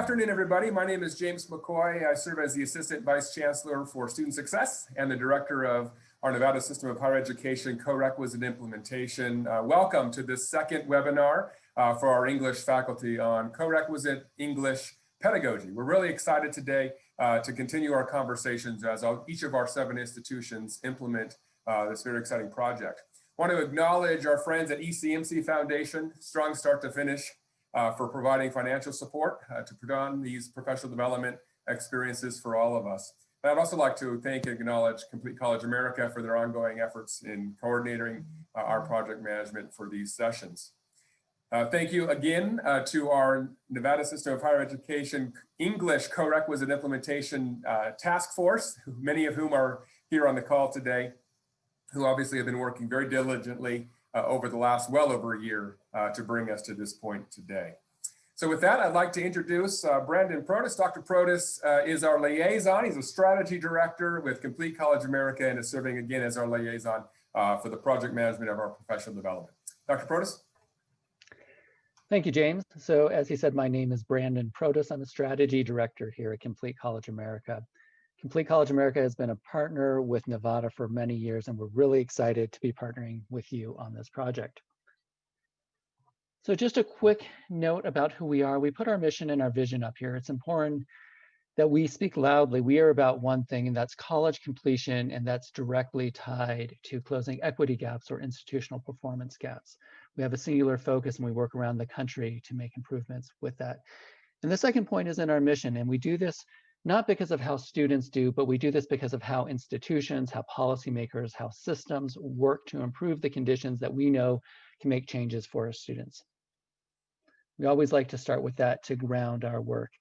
afternoon, everybody. My name is James McCoy. I serve as the Assistant Vice Chancellor for Student Success and the Director of our Nevada System of Higher Education Co-requisite Implementation. Welcome to this second webinar for our English faculty on co-requisite English pedagogy. We're really excited today to continue our conversations as each of our 7 institutions implement this very exciting project. I want to acknowledge our friends at ECMC Foundation, strong start to finish, for providing financial support to put on these professional development experiences for all of us. And I'd also like to thank and acknowledge Complete College America for their ongoing efforts in coordinating our project management for these sessions. Thank you again to our Nevada System of Higher Education English Co-requisite Implementation Task Force, many of whom are here on the call today, who obviously have been working very diligently over the last well over a year to bring us to this point today. So with that, I'd like to introduce Brandon Protas. Dr. Protas is our liaison. He's a strategy director with Complete College America and is serving again as our liaison for the project management of our professional development. Dr. Protas? Thank you, James. So as he said, my name is Brandon Protas. I'm a strategy director here at Complete College America. Complete College America has been a partner with Nevada for many years, and we're really excited to be partnering with you on this project. So just a quick note about who we are. We put our mission and our vision up here. It's important that we speak loudly. We are about one thing, and that's college completion, and that's directly tied to closing equity gaps or institutional performance gaps. We have a singular focus, and we work around the country to make improvements with that. And the second point is in our mission, and we do this not because of how students do, but we do this because of how institutions, how policymakers, how systems work to improve the conditions that we know can make changes for our students. We always like to start with that to ground our work.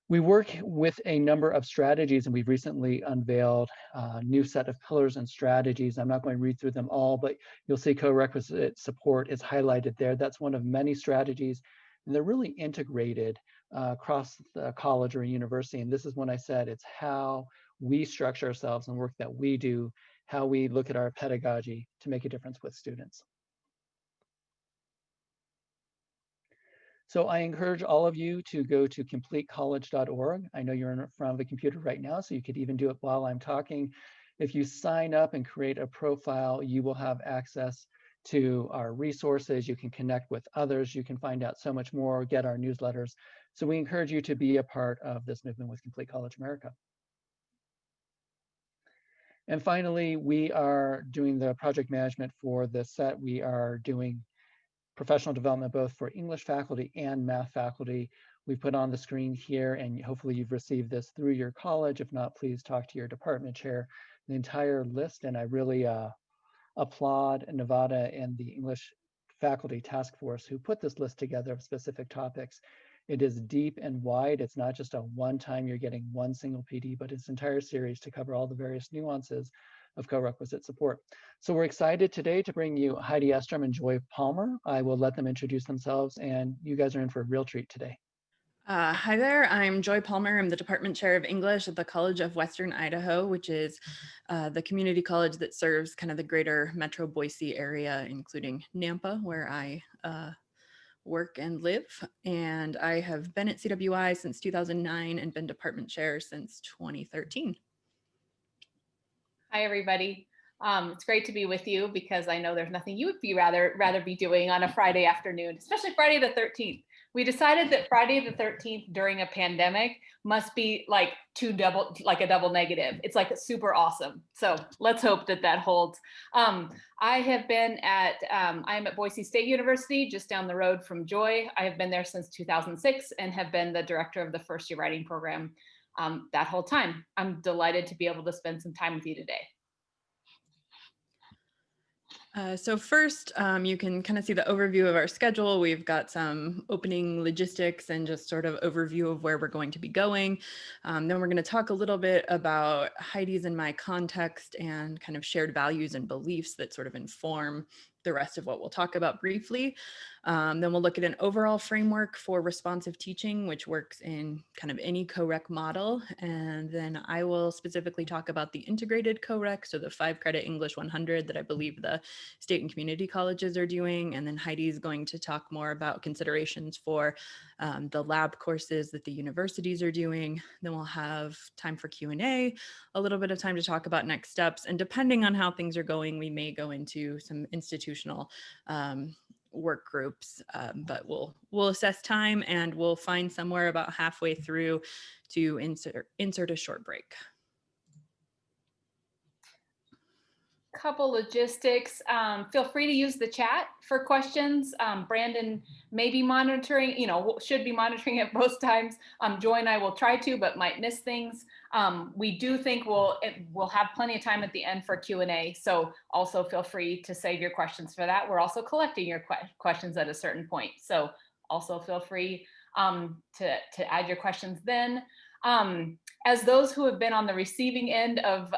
We work with a number of strategies, and we've recently unveiled a new set of pillars and strategies. I'm not going to read through them all, but you'll see co-requisite support is highlighted there. That's one of many strategies, and they're really integrated across the college or university. And this is when I said it's how we structure ourselves and work that we do, how we look at our pedagogy to make a difference with students. So I encourage all of you to go to completecollege.org. I know you're in front of a computer right now, so you could even do it while I'm talking. If you sign up and create a profile, you will have access to our resources. You can connect with others. You can find out so much more, get our newsletters. So we encourage you to be a part of this movement with Complete College America. And finally, we are doing the project management for this set. We are doing professional development both for English faculty and math faculty. We put on the screen here, and hopefully you've received this through your college. If not, please talk to your department chair. The entire list, and I really applaud Nevada and the English faculty task force who put this list together of specific topics. It is deep and wide. It's not just a one-time you're getting one single PD, but it's an entire series to cover all the various nuances of co-requisite support. So we're excited today to bring you Heidi Estrom and Joy Palmer. I will let them introduce themselves, and you guys are in for a real treat today. Hi there, I'm Joy Palmer. I'm the Department Chair of English at the College of Western Idaho, which is the community college that serves kind of the greater Metro Boise area, including Nampa, where I work and live. And I have been at CWI since 2009 and been department chair since 2013. Hi, everybody. It's great to be with you because I know there's nothing you would be rather be doing on a Friday afternoon, especially Friday the 13th. We decided that Friday the 13th during a pandemic must be like a double negative. It's like super awesome. So let's hope that that holds. I'm at Boise State University, just down the road from Joy. I have been there since 2006 and have been the director of the first year writing program that whole time. I'm delighted to be able to spend some time with you today. So first, you can kind of see the overview of our schedule. We've got some opening logistics and just sort of overview of where we're going to be going. Then we're going to talk a little bit about Heidi's and my context and kind of shared values and beliefs that sort of inform the rest of what we'll talk about briefly. Then we'll look at an overall framework for responsive teaching, which works in kind of any Co-req model. And then I will specifically talk about the integrated Co-req, so the 5-credit English 100 that I believe the state and community colleges are doing. And then Heidi is going to talk more about considerations for the lab courses that the universities are doing. Then we'll have time for Q&A, a little bit of time to talk about next steps. And depending on how things are going, we may go into some institutional work groups, but we'll assess time, and we'll find somewhere about halfway through to insert a short break. Couple logistics. Feel free to use the chat for questions. Brandon may be monitoring, should be monitoring at both times. Joy and I will try to, but might miss things. We do think we'll have plenty of time at the end for Q&A. So also feel free to save your questions for that. We're also collecting your questions at a certain point. So also feel free to add your questions then. As those who have been on the receiving end of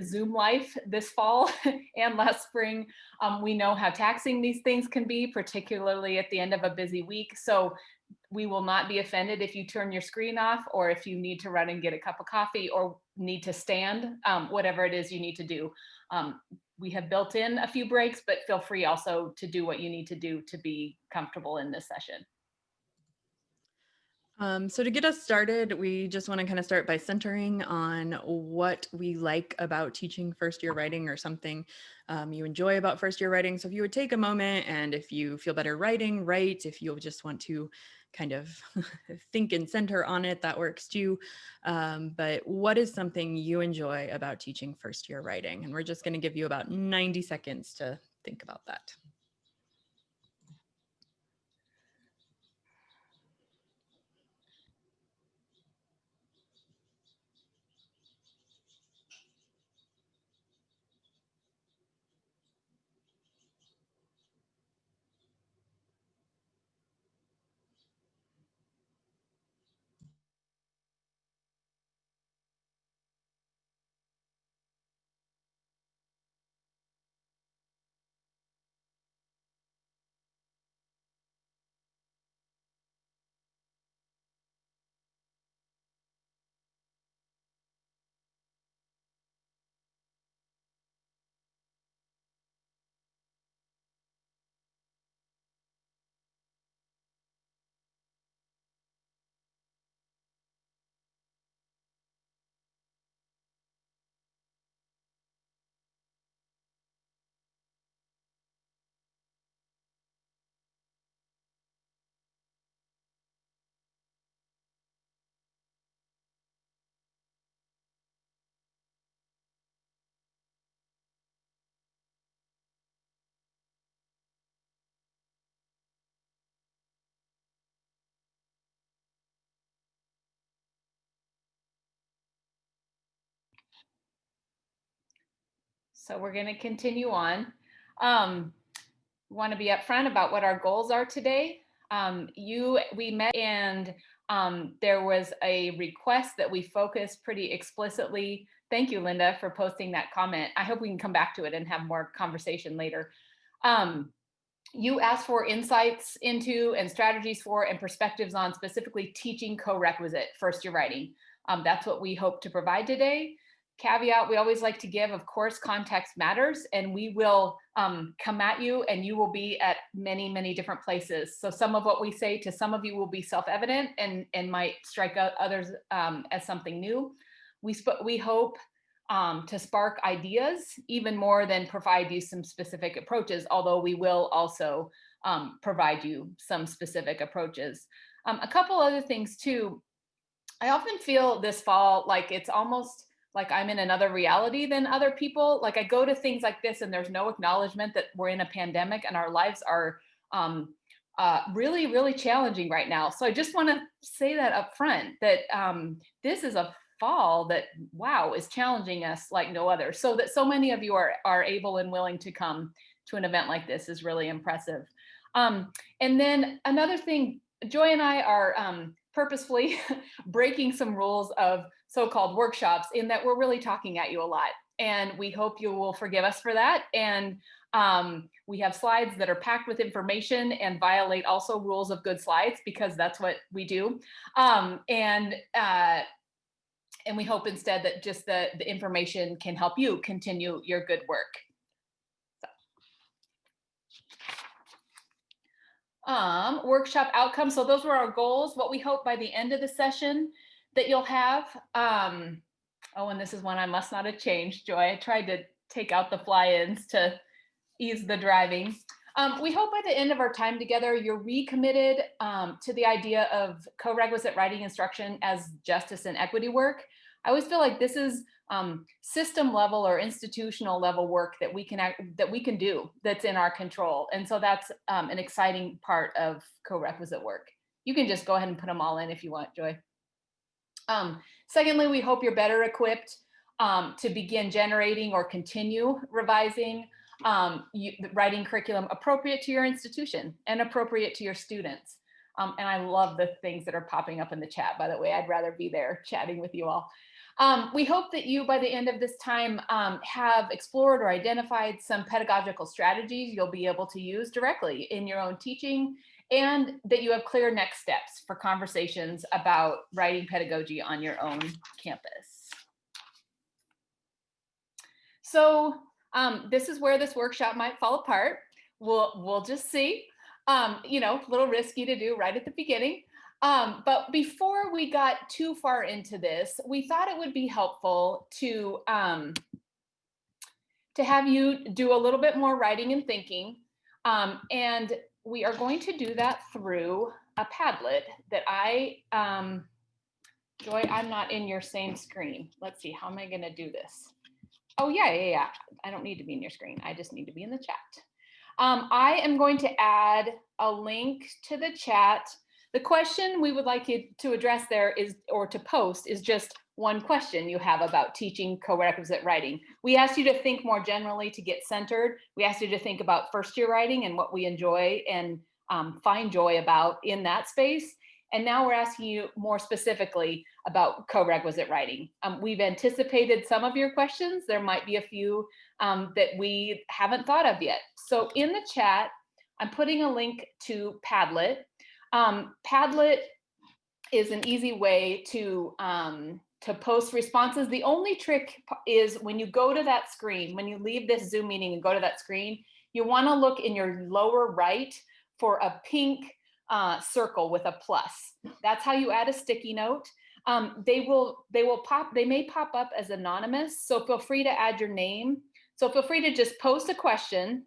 Zoom life this fall and last spring, we know how taxing these things can be, particularly at the end of a busy week. So we will not be offended if you turn your screen off, or if you need to run and get a cup of coffee, or need to stand, whatever it is you need to do. We have built in a few breaks, but feel free also to do what you need to do to be comfortable in this session. So to get us started, we just want to kind of start by centering on what we like about teaching first-year writing, or something you enjoy about first-year writing. So if you would take a moment, and if you feel better writing, write. If you just want to kind of think and center on it, that works too. But what is something you enjoy about teaching first-year writing? And we're just going to give you about 90 seconds to think about that. So we're going to continue on. Want to be upfront about what our goals are today. We met, and there was a request that we focus pretty explicitly. Thank you, Linda, for posting that comment. I hope we can come back to it and have more conversation later. You asked for insights into, and strategies for, and perspectives on specifically teaching co-requisite first-year writing. That's what we hope to provide today. Caveat we always like to give, of course, context matters, and we will come at you, and you will be at many, many different places. So some of what we say to some of you will be self-evident and might strike out others as something new. We hope to spark ideas even more than provide you some specific approaches, although we will also provide you some specific approaches. A couple other things too. I often feel this fall like it's almost like I'm in another reality than other people. Like I go to things like this and there's no acknowledgement that we're in a pandemic and our lives are really, really challenging right now. So I just want to say that up front, that this is a fall that, wow, is challenging us like no other. So that so many of you are able and willing to come to an event like this is really impressive. And then another thing, Joy and I are purposefully breaking some rules of so-called workshops, in that we're really talking at you a lot. And we hope you will forgive us for that. And We have slides that are packed with information and violate also rules of good slides, because that's what we do. And we hope instead that just the information can help you continue your good work. Workshop outcomes. So those were our goals. What we hope by the end of the session that you'll have. Oh, and this is one I must not have changed, Joy. I tried to take out the fly-ins to ease the driving. We hope by the end of our time together, you're recommitted to the idea of co-requisite writing instruction as justice and equity work. I always feel like this is system level or institutional level work that we can do that's in our control. And so that's an exciting part of co-requisite work. You can just go ahead and put them all in if you want, Joy. Secondly, we hope you're better equipped to begin generating or continue revising writing curriculum appropriate to your institution and appropriate to your students. And I love the things that are popping up in the chat, by the way. I'd rather be there chatting with you all. We hope that you, by the end of this time, have explored or identified some pedagogical strategies you'll be able to use directly in your own teaching, and that you have clear next steps for conversations about writing pedagogy on your own campus. So this is where this workshop might fall apart. We'll just see. You know, a little risky to do right at the beginning. But before we got too far into this, we thought it would be helpful to have you do a little bit more writing and thinking. And we are going to do that through a Padlet that Joy, I'm not in your same screen. Let's see, how am I going to do this? Oh, yeah. I don't need to be in your screen. I just need to be in the chat. I am going to add a link to the chat. The question we would like you to address there is, or to post, is just one question you have about teaching co-requisite writing. We asked you to think more generally to get centered. We asked you to think about first-year writing and what we enjoy and find joy about in that space. And now we're asking you more specifically about co-requisite writing. We've anticipated some of your questions. There might be a few that we haven't thought of yet. So in the chat, I'm putting a link to Padlet. Padlet is an easy way to post responses. The only trick is when you go to that screen, when you leave this Zoom meeting and go to that screen, you want to look in your lower right for a pink circle with a plus. That's how you add a sticky note. They may pop up as anonymous, so feel free to add your name. So feel free to just post a question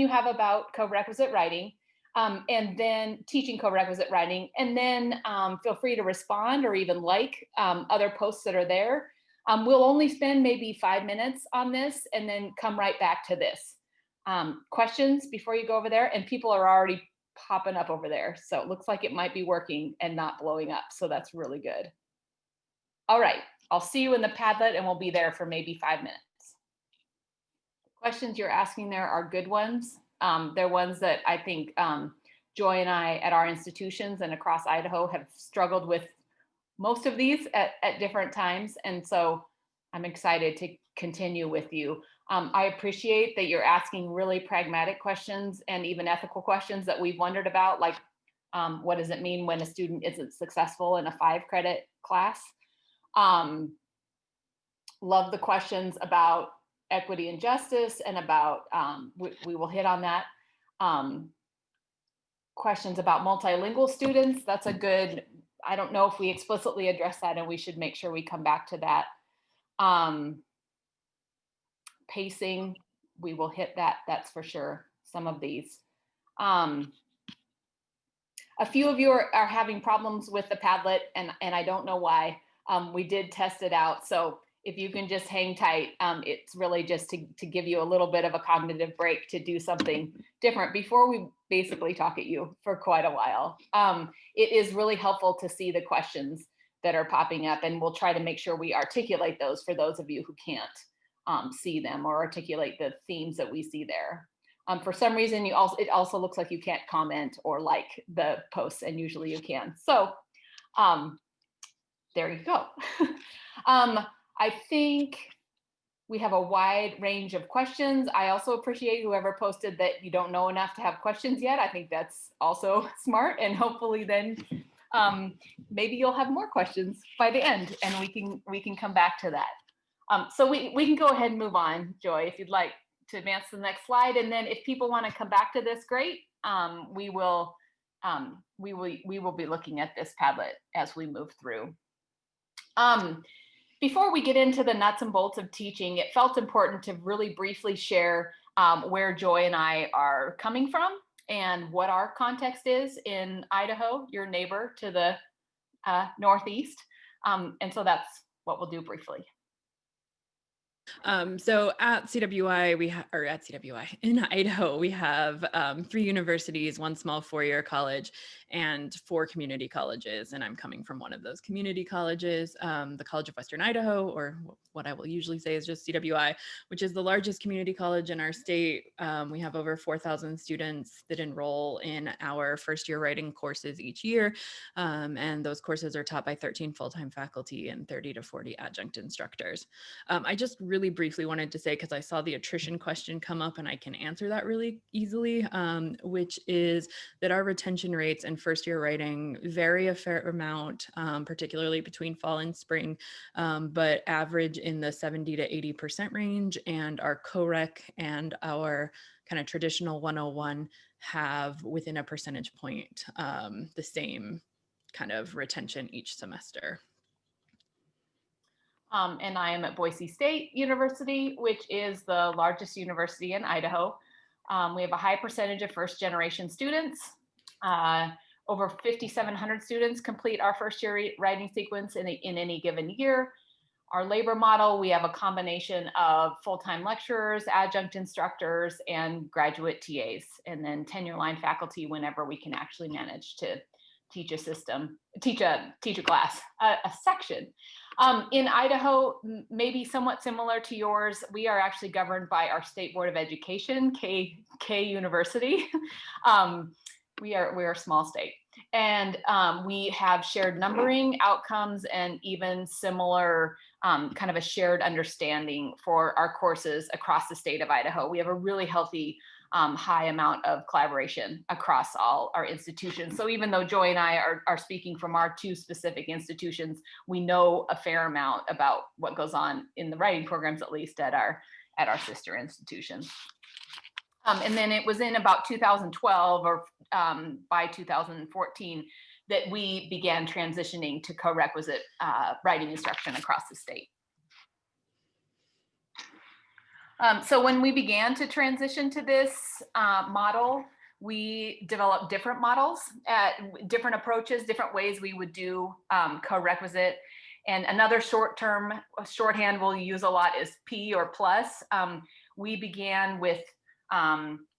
you have about co-requisite writing, and then teaching co-requisite writing, and then feel free to respond or even like other posts that are there. We'll only spend maybe 5 minutes on this and then come right back to this. Questions before you go over there, and people are already popping up over there. So it looks like it might be working and not blowing up. So that's really good. All right, I'll see you in the Padlet and we'll be there for maybe 5 minutes. The questions you're asking there are good ones. They're ones that I think Joy and I at our institutions and across Idaho have struggled with most of these at different times. And so I'm excited to continue with you. I appreciate that you're asking really pragmatic questions and even ethical questions that we've wondered about, like what does it mean when a student isn't successful in a 5-credit class? Love the questions about equity and justice and about, we will hit on that. Questions about multilingual students, that's a good, I don't know if we explicitly address that, and we should make sure we come back to that. Pacing, we will hit that, that's for sure, some of these. A few of you are having problems with the Padlet, and I don't know why. We did test it out, so if you can just hang tight, it's really just to give you a little bit of a cognitive break to do something different before we basically talk at you for quite a while. It is really helpful to see the questions that are popping up, and we'll try to make sure we articulate those for those of you who can't see them or articulate the themes that we see there. For some reason, it also looks like you can't comment or like the posts, and usually you can. So there you go. I think We have a wide range of questions. I also appreciate whoever posted that you don't know enough to have questions yet. I think that's also smart, and hopefully then maybe you'll have more questions by the end, and we can come back to that. So we can go ahead and move on, Joy, if you'd like to advance to the next slide. And then if people want to come back to this, great. We will be looking at this Padlet as we move through. Before we get into the nuts and bolts of teaching, it felt important to really briefly share where Joy and I are coming from and what our context is in Idaho, your neighbor to the northeast. And so that's what we'll do briefly. So at CWI, in Idaho, we have 3 universities, 1 small 4-year college, and 4 community colleges. And I'm coming from one of those community colleges, the College of Western Idaho, or what I will usually say is just CWI, which is the largest community college in our state. We have over 4,000 students that enroll in our first-year writing courses each year. And those courses are taught by 13 full-time faculty and 30 to 40 adjunct instructors. I just really briefly wanted to say, because I saw the attrition question come up and I can answer that really easily, which is that our retention rates in first year writing vary a fair amount, particularly between fall and spring, but average in the 70 to 80% range. And our Co-req and our kind of traditional 101 have within a percentage point the same kind of retention each semester. And I am at Boise State University, which is the largest university in Idaho. We have a high percentage of first generation students. Over 5,700 students complete our first year writing sequence in any given year. Our labor model, we have a combination of full-time lecturers, adjunct instructors, and graduate TAs, and then tenure line faculty whenever we can actually manage to teach a class, a section. In Idaho, maybe somewhat similar to yours, we are actually governed by our State Board of Education, K University. We are a small state, and we have shared numbering outcomes and even similar kind of a shared understanding for our courses across the state of Idaho. We have a really healthy high amount of collaboration across all our institutions. So even though Joy and I are speaking from our 2 specific institutions, we know a fair amount about what goes on in the writing programs, at least at our sister institutions. And then it was in about 2012 or by 2014 that we began transitioning to co-requisite writing instruction across the state. So when we began to transition to this model, we developed different models, different approaches, different ways we would do co-requisite. And another shorthand we'll use a lot is P or plus. We began with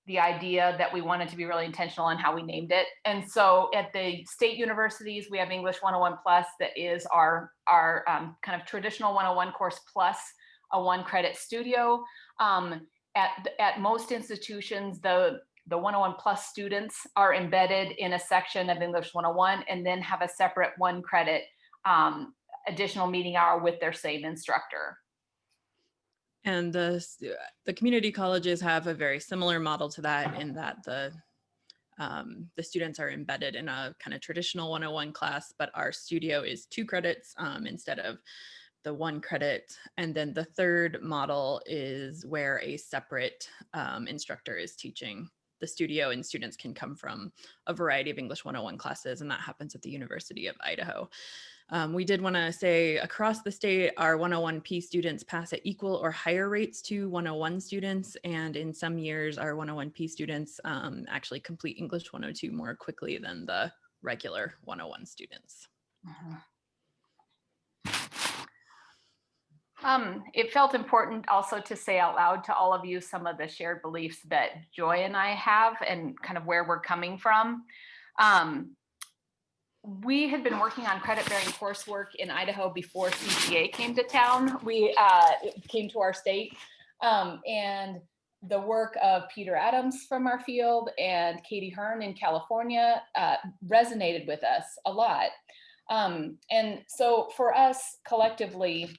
the idea that we wanted to be really intentional on how we named it. And so at the state universities, we have English 101 Plus, that is our kind of traditional 101 course plus a 1-credit studio. At most institutions, the 101 Plus students are embedded in a section of English 101 and then have a separate 1-credit additional meeting hour with their same instructor. And the community colleges have a very similar model to that, in that the students are embedded in a kind of traditional 101 class, but our studio is 2 credits instead of the 1 credit. And then the third model is where a separate instructor is teaching the studio, and students can come from a variety of English 101 classes, and that happens at the University of Idaho. We did want to say across the state, our 101P students pass at equal or higher rates to 101 students. And in some years, our 101P students actually complete English 102 more quickly than the regular 101 students. It felt important also to say out loud to all of you some of the shared beliefs that Joy and I have and kind of where we're coming from. We had been working on credit-bearing coursework in Idaho before CCA came to town. We came to our state, and the work of Peter Adams from our field and Katie Hearn in California resonated with us a lot. And so for us collectively,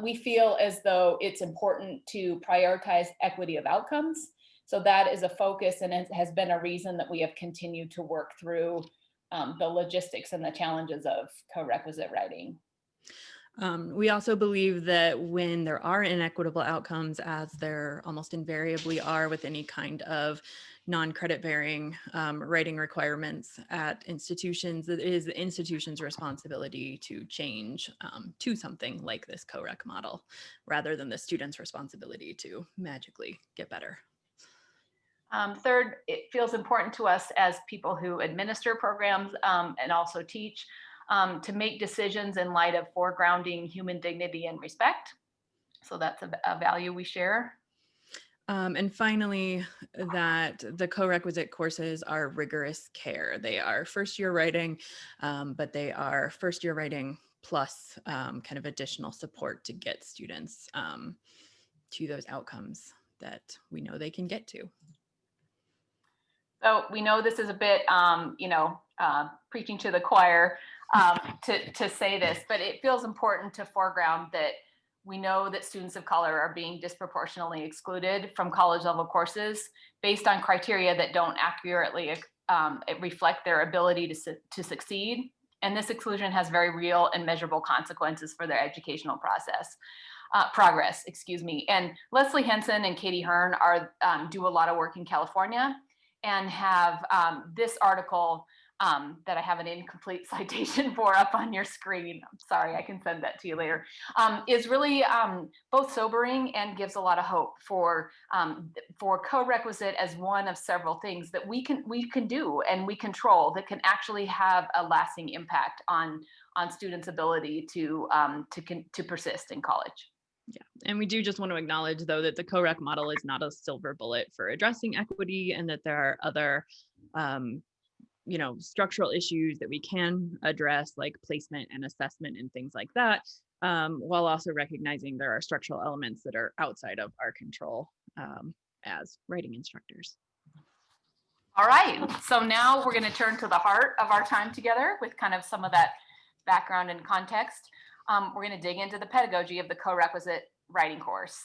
we feel as though it's important to prioritize equity of outcomes. So that is a focus, and it has been a reason that we have continued to work through the logistics and the challenges of co-requisite writing. We also believe that when there are inequitable outcomes, as there almost invariably are with any kind of non-credit bearing writing requirements at institutions, it is the institution's responsibility to change to something like this Co-req model, rather than the student's responsibility to magically get better. Third, it feels important to us as people who administer programs and also teach to make decisions in light of foregrounding human dignity and respect. So that's a value we share. And finally, that the co-requisite courses are rigorous care. They are first year writing, but they are first year writing plus kind of additional support to get students to those outcomes that we know they can get to. So we know this is a bit, preaching to the choir to say this, but it feels important to foreground that we know that students of color are being disproportionately excluded from college level courses based on criteria that don't accurately reflect their ability to succeed. And this exclusion has very real and measurable consequences for their educational progress. And Leslie Henson and Katie Hearn do a lot of work in California and have this article that I have an incomplete citation for up on your screen. I'm sorry, I can send that to you later. Is really both sobering and gives a lot of hope for co-requisite as one of several things that we can do and we control that can actually have a lasting impact on students' ability to persist in college. Yeah, and we do just want to acknowledge, though, that the Co-req model is not a silver bullet for addressing equity, and that there are other, structural issues that we can address, like placement and assessment and things like that, while also recognizing there are structural elements that are outside of our control as writing instructors. All right, so now we're going to turn to the heart of our time together with kind of some of that background and context. We're going to dig into the pedagogy of the co-requisite writing course.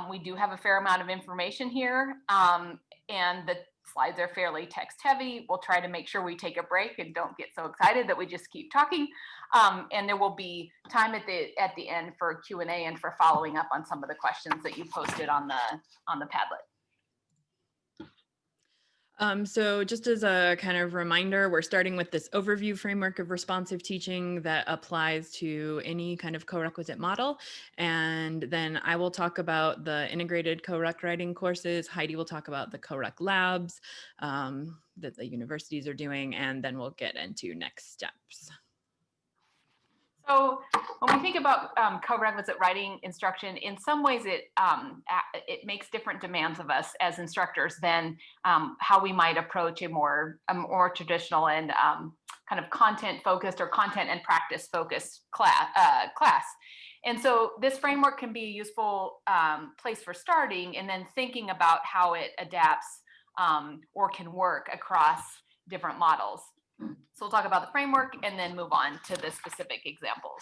We do have a fair amount of information here, and the slides are fairly text heavy. We'll try to make sure we take a break and don't get so excited that we just keep talking. And there will be time at the end for Q&A and for following up on some of the questions that you posted on the Padlet. So just as a kind of reminder, we're starting with this overview framework of responsive teaching that applies to any kind of co-requisite model. And then I will talk about the integrated co-req writing courses. Heidi will talk about the co-req labs that the universities are doing, and then we'll get into next steps. So when we think about co-requisite writing instruction, in some ways it makes different demands of us as instructors than how we might approach a more traditional and kind of content focused or content and practice focused class. And so this framework can be a useful place for starting and then thinking about how it adapts or can work across different models. So we'll talk about the framework and then move on to the specific examples.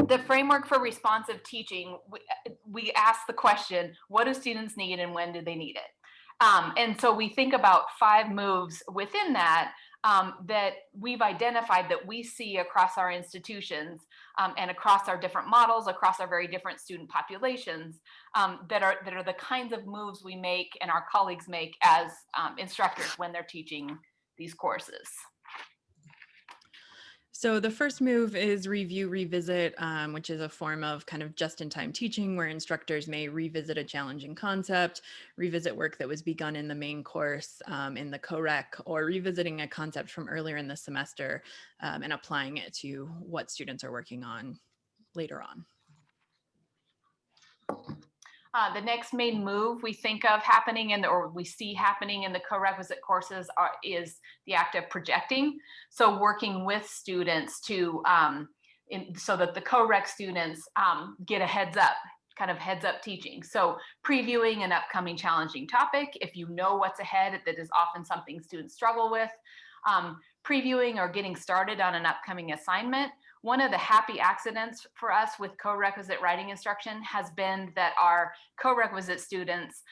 The framework for responsive teaching, we ask the question, what do students need and when do they need it? And so we think about 5 moves within that that we've identified that we see across our institutions and across our different models, across our very different student populations, that are the kinds of moves we make and our colleagues make as instructors when they're teaching these courses. So the first move is review, revisit, which is a form of kind of just-in-time teaching where instructors may revisit a challenging concept, revisit work that was begun in the main course in the co-req, or revisiting a concept from earlier in the semester and applying it to what students are working on later on. The next main move we think of happening or we see happening in the co-requisite courses is the act of projecting. So working with students to so that the co-req students get a heads up, kind of heads up teaching. So previewing an upcoming challenging topic, if you know what's ahead, that is often something students struggle with. Previewing or getting started on an upcoming assignment, one of the happy accidents for us with co-requisite writing instruction has been that our co-requisite students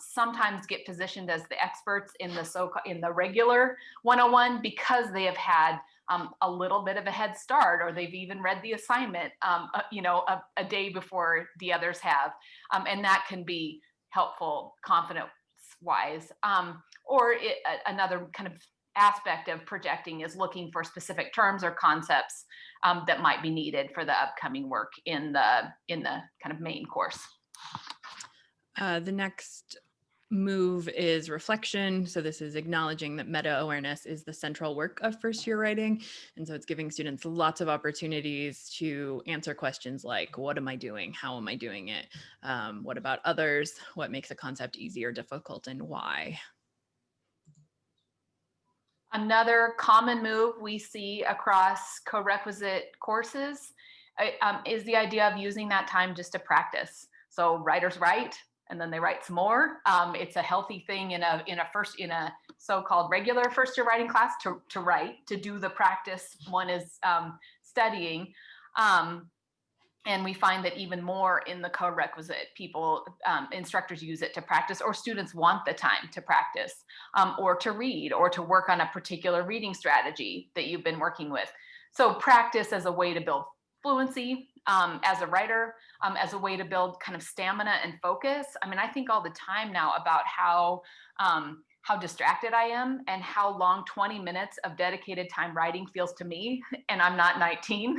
sometimes get positioned as the experts in the regular 101 because they have had a little bit of a head start, or they've even read the assignment, a day before the others have, and that can be helpful confidence-wise. Another kind of aspect of projecting is looking for specific terms or concepts that might be needed for the upcoming work in the kind of main course. The next move is reflection. So this is acknowledging that meta-awareness is the central work of first-year writing. And so it's giving students lots of opportunities to answer questions like, what am I doing? How am I doing it? What about others? What makes a concept easy or difficult, and why? Another common move we see across co-requisite courses is the idea of using that time just to practice. So writers write, and then they write some more. It's a healthy thing in a so-called regular first-year writing class to write, to do the practice one is studying. And we find that even more in the co-requisite, instructors use it to practice, or students want the time to practice, or to read, or to work on a particular reading strategy that you've been working with. So practice as a way to build fluency as a writer, as a way to build kind of stamina and focus. I mean, I think all the time now about how distracted I am and how long 20 minutes of dedicated time writing feels to me, and I'm not 19.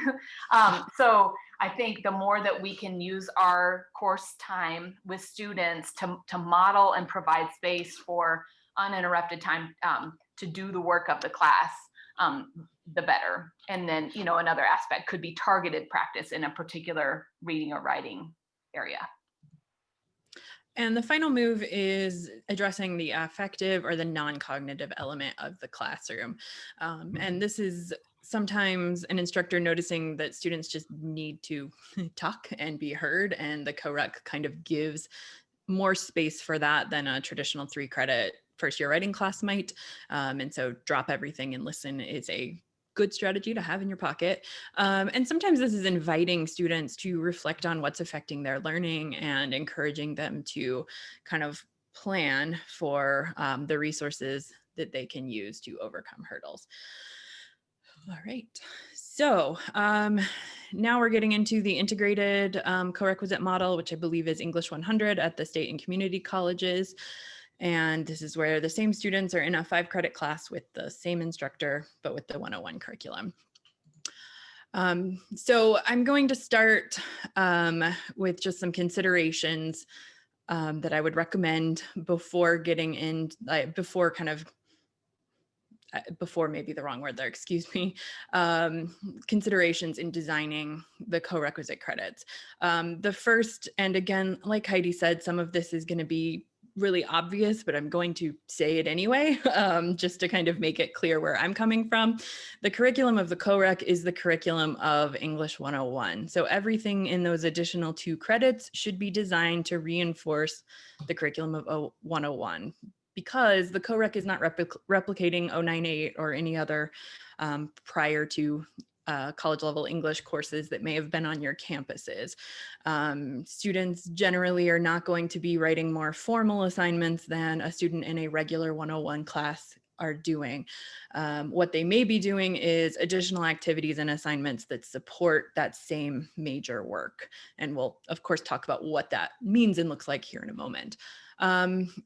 So I think the more that we can use our course time with students to model and provide space for uninterrupted time to do the work of the class, the better. And then, another aspect could be targeted practice in a particular reading or writing area. And the final move is addressing the affective or the non-cognitive element of the classroom. And this is sometimes an instructor noticing that students just need to talk and be heard, and the Co-req kind of gives more space for that than a traditional 3-credit first-year writing class might. And so drop everything and listen is a good strategy to have in your pocket. And sometimes this is inviting students to reflect on what's affecting their learning and encouraging them to kind of plan for the resources that they can use to overcome hurdles. All right, so now we're getting into the integrated co-requisite model, which I believe is English 100 at the state and community colleges. And this is where the same students are in a 5-credit class with the same instructor, but with the 101 curriculum. So I'm going to start with just some considerations that I would recommend before getting in, before maybe the wrong word there, excuse me, considerations in designing the co-requisite credits. The first, and again, like Heidi said, some of this is going to be really obvious, but I'm going to say it anyway, just to kind of make it clear where I'm coming from. The curriculum of the Co-req is the curriculum of English 101. So everything in those additional 2 credits should be designed to reinforce the curriculum of 101, because the Co-req is not replicating 098 or any other prior to college level English courses that may have been on your campuses. Students generally are not going to be writing more formal assignments than a student in a regular 101 class are doing. What they may be doing is additional activities and assignments that support that same major work. And we'll of course talk about what that means and looks like here in a moment.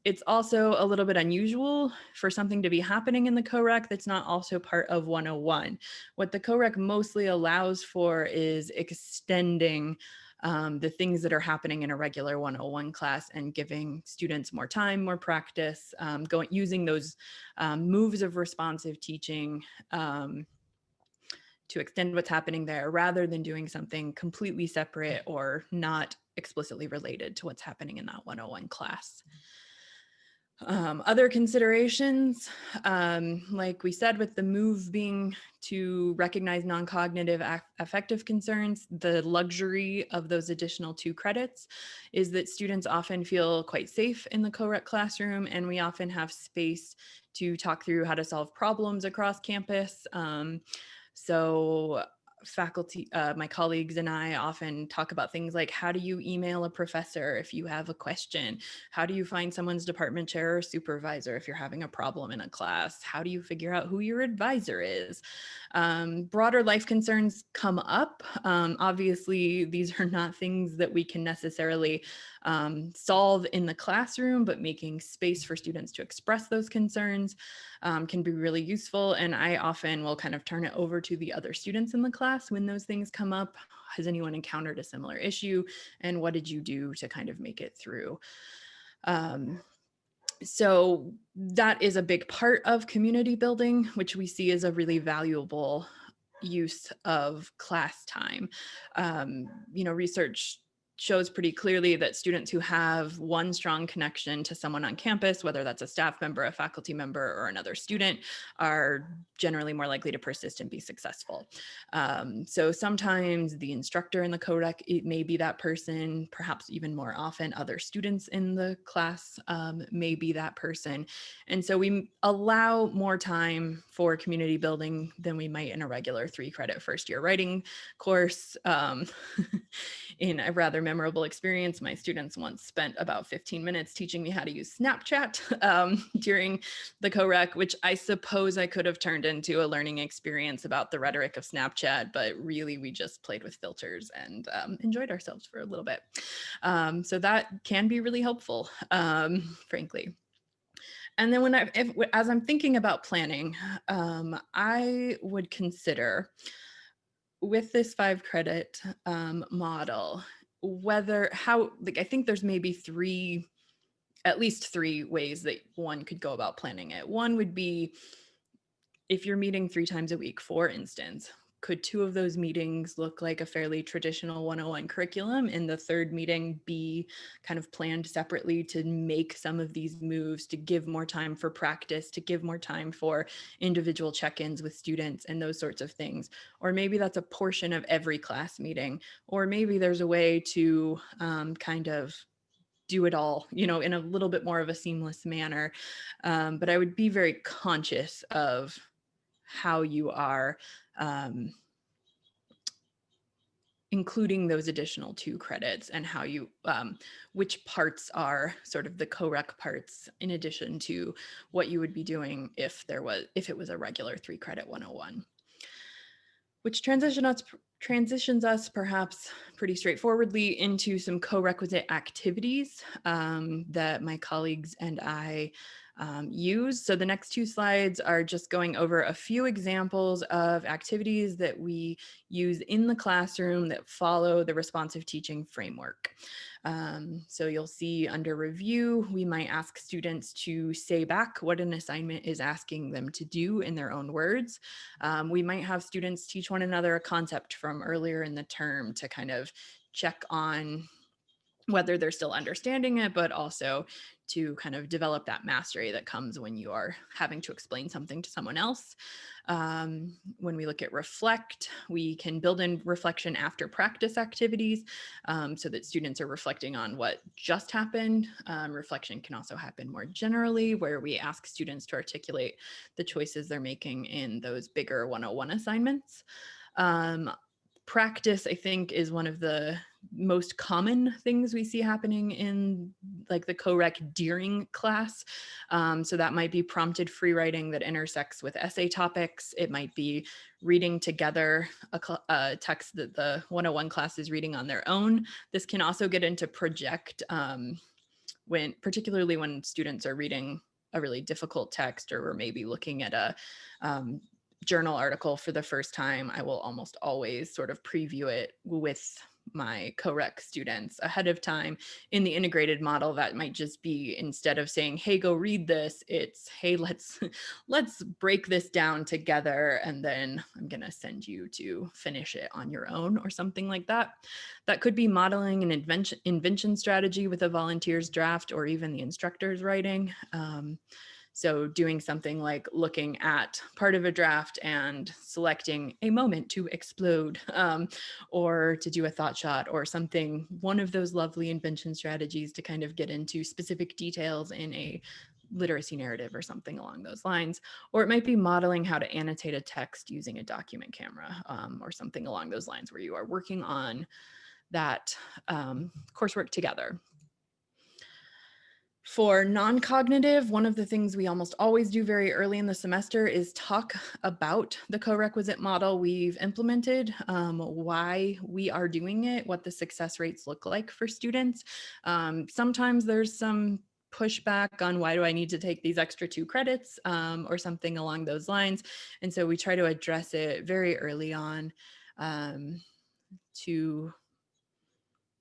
It's also a little bit unusual for something to be happening in the Co-req that's not also part of 101. What the Co-req mostly allows for is extending the things that are happening in a regular 101 class and giving students more time, more practice, using those moves of responsive teaching to extend what's happening there, rather than doing something completely separate or not explicitly related to what's happening in that 101 class. Other considerations, like we said, with the move being to recognize non-cognitive affective concerns, the luxury of those additional 2 credits is that students often feel quite safe in the Co-req classroom, and we often have space to talk through how to solve problems across campus. So faculty, my colleagues and I often talk about things like, how do you email a professor if you have a question? How do you find someone's department chair or supervisor if you're having a problem in a class? How do you figure out who your advisor is? Broader life concerns come up. Obviously, these are not things that we can necessarily solve in the classroom, but making space for students to express those concerns can be really useful. And I often will kind of turn it over to the other students in the class when those things come up. Has anyone encountered a similar issue? And what did you do to kind of make it through? So that is a big part of community building, which we see as a really valuable use of class time. Research shows pretty clearly that students who have one strong connection to someone on campus, whether that's a staff member, a faculty member, or another student, are generally more likely to persist and be successful. So sometimes the instructor in the co-req, it may be that person, perhaps even more often other students in the class may be that person. And so we allow more time for community building than we might in a regular 3-credit first-year writing course. In a rather memorable experience, my students once spent about 15 minutes teaching me how to use Snapchat during the co-req, which I suppose I could have turned into a learning experience about the rhetoric of Snapchat, but really we just played with filters and enjoyed ourselves for a little bit. So that can be really helpful, frankly. And then as I'm thinking about planning, I would consider, with this 5-credit model, I think there's maybe at least three ways that one could go about planning it. One would be, if you're meeting 3 times a week, for instance, could 2 of those meetings look like a fairly traditional 101 curriculum, and the 3rd meeting be kind of planned separately to make some of these moves, to give more time for practice, to give more time for individual check-ins with students and those sorts of things? Or maybe that's a portion of every class meeting, or maybe there's a way to kind of do it all, in a little bit more of a seamless manner. But I would be very conscious of how you are including those additional 2 credits, and how you, which parts are sort of the co-req parts in addition to what you would be doing if it was a regular 3-credit 101. Which transitions us perhaps pretty straightforwardly into some co-requisite activities that my colleagues and I use. So the next 2 slides are just going over a few examples of activities that we use in the classroom that follow the responsive teaching framework. So you'll see under review, we might ask students to say back what an assignment is asking them to do in their own words. We might have students teach one another a concept from earlier in the term to kind of check on whether they're still understanding it, but also to kind of develop that mastery that comes when you are having to explain something to someone else. When we look at reflect, we can build in reflection after practice activities so that students are reflecting on what just happened. Reflection can also happen more generally, where we ask students to articulate the choices they're making in those bigger 101 assignments. Practice, I think, is one of the most common things we see happening in like the co-req during class. So that might be prompted free writing that intersects with essay topics. It might be reading together a text that the 101 class is reading on their own. This can also get into project particularly when students are reading a really difficult text, or we're maybe looking at a journal article for the first time. I will almost always sort of preview it with my co-req students ahead of time. In the integrated model, that might just be, instead of saying, hey, go read this, it's, hey, let's break this down together, and then I'm gonna send you to finish it on your own, or something like that. That could be modeling an invention strategy with a volunteer's draft, or even the instructor's writing. So doing something like looking at part of a draft and selecting a moment to explode, or to do a thought shot or something, one of those lovely invention strategies to kind of get into specific details in a literacy narrative or something along those lines. Or it might be modeling how to annotate a text using a document camera or something along those lines where you are working on that coursework together. For non-cognitive, one of the things we almost always do very early in the semester is talk about the co-requisite model we've implemented, why we are doing it, what the success rates look like for students. Sometimes there's some pushback on why do I need to take these extra 2 credits or something along those lines. And so we try to address it very early on to,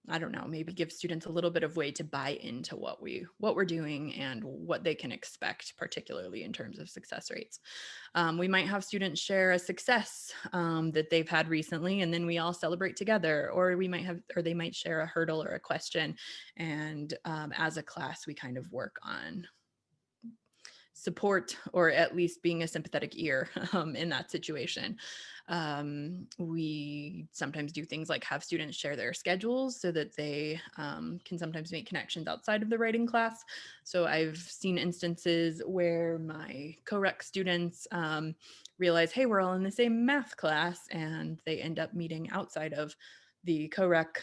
I don't know, maybe give students a little bit of way to buy into what we're doing and what they can expect, particularly in terms of success rates. We might have students share a success that they've had recently, and then we all celebrate together, or they might share a hurdle or a question. And as a class, we kind of work on support, or at least being a sympathetic ear in that situation. We sometimes do things like have students share their schedules so that they can sometimes make connections outside of the writing class. So I've seen instances where my co-req students realize, hey, we're all in the same math class, and they end up meeting outside of the co-req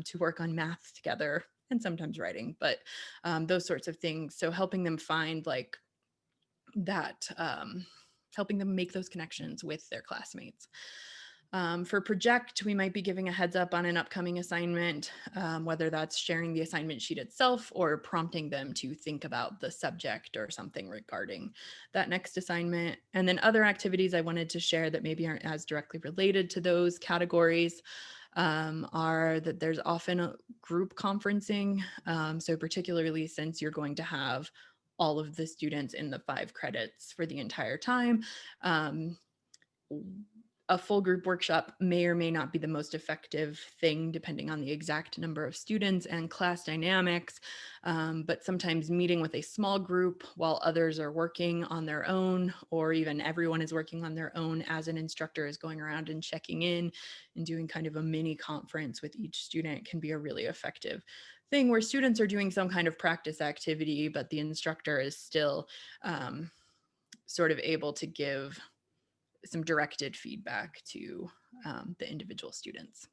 to work on math together, and sometimes writing, but those sorts of things. So helping them find like that, helping them make those connections with their classmates. For project, we might be giving a heads up on an upcoming assignment, whether that's sharing the assignment sheet itself or prompting them to think about the subject or something regarding that next assignment. And then other activities I wanted to share that maybe aren't as directly related to those categories are that there's often a group conferencing. So particularly since you're going to have all of the students in the 5 credits for the entire time, a full group workshop may or may not be the most effective thing depending on the exact number of students and class dynamics. But sometimes meeting with a small group while others are working on their own, or even everyone is working on their own as an instructor is going around and checking in and doing kind of a mini conference with each student, can be a really effective thing where students are doing some kind of practice activity, but the instructor is still sort of able to give some directed feedback to the individual students.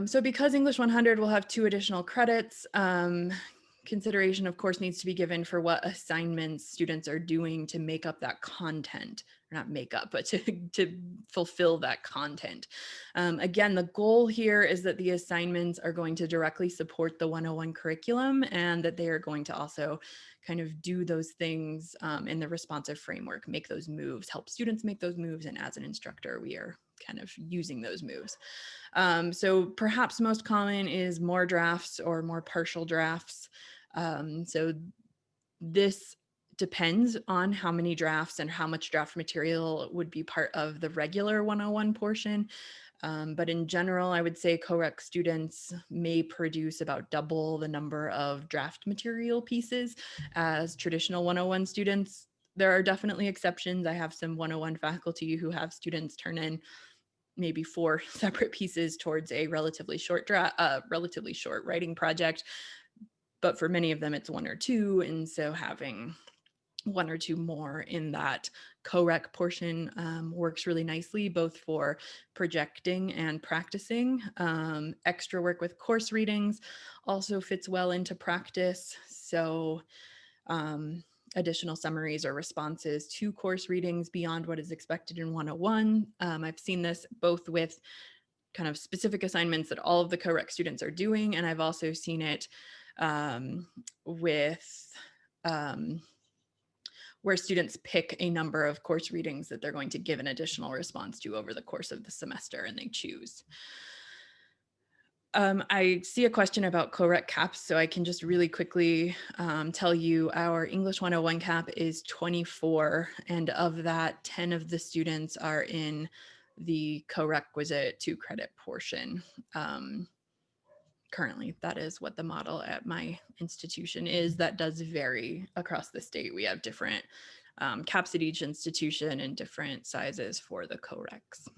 So because English 100 will have 2 additional credits, consideration of course needs to be given for what assignments students are doing to make up that content, or not make up, but to fulfill that content. Again, the goal here is that the assignments are going to directly support the 101 curriculum, and that they are going to also kind of do those things in the responsive framework, make those moves, help students make those moves. And as an instructor, we are kind of using those moves. So perhaps most common is more drafts or more partial drafts. So this depends on how many drafts and how much draft material would be part of the regular 101 portion. But in general, I would say co-req students may produce about double the number of draft material pieces as traditional 101 students. There are definitely exceptions. I have some 101 faculty who have students turn in maybe 4 separate pieces towards a relatively short writing project. But for many of them, it's 1 or 2. And so having 1 or 2 more in that co-req portion works really nicely, both for projecting and practicing. Extra work with course readings also fits well into practice. So additional summaries or responses to course readings beyond what is expected in 101. I've seen this both with kind of specific assignments that all of the co-req students are doing, and I've also seen it with where students pick a number of course readings that they're going to give an additional response to over the course of the semester, and they choose. I see a question about co-req caps, so I can just really quickly tell you our English 101 cap is 24, and of that, 10 of the students are in the co-requisite 2 credit portion. Currently, that is what the model at my institution is. That does vary across the state. We have different caps at each institution and different sizes for the co-reqs.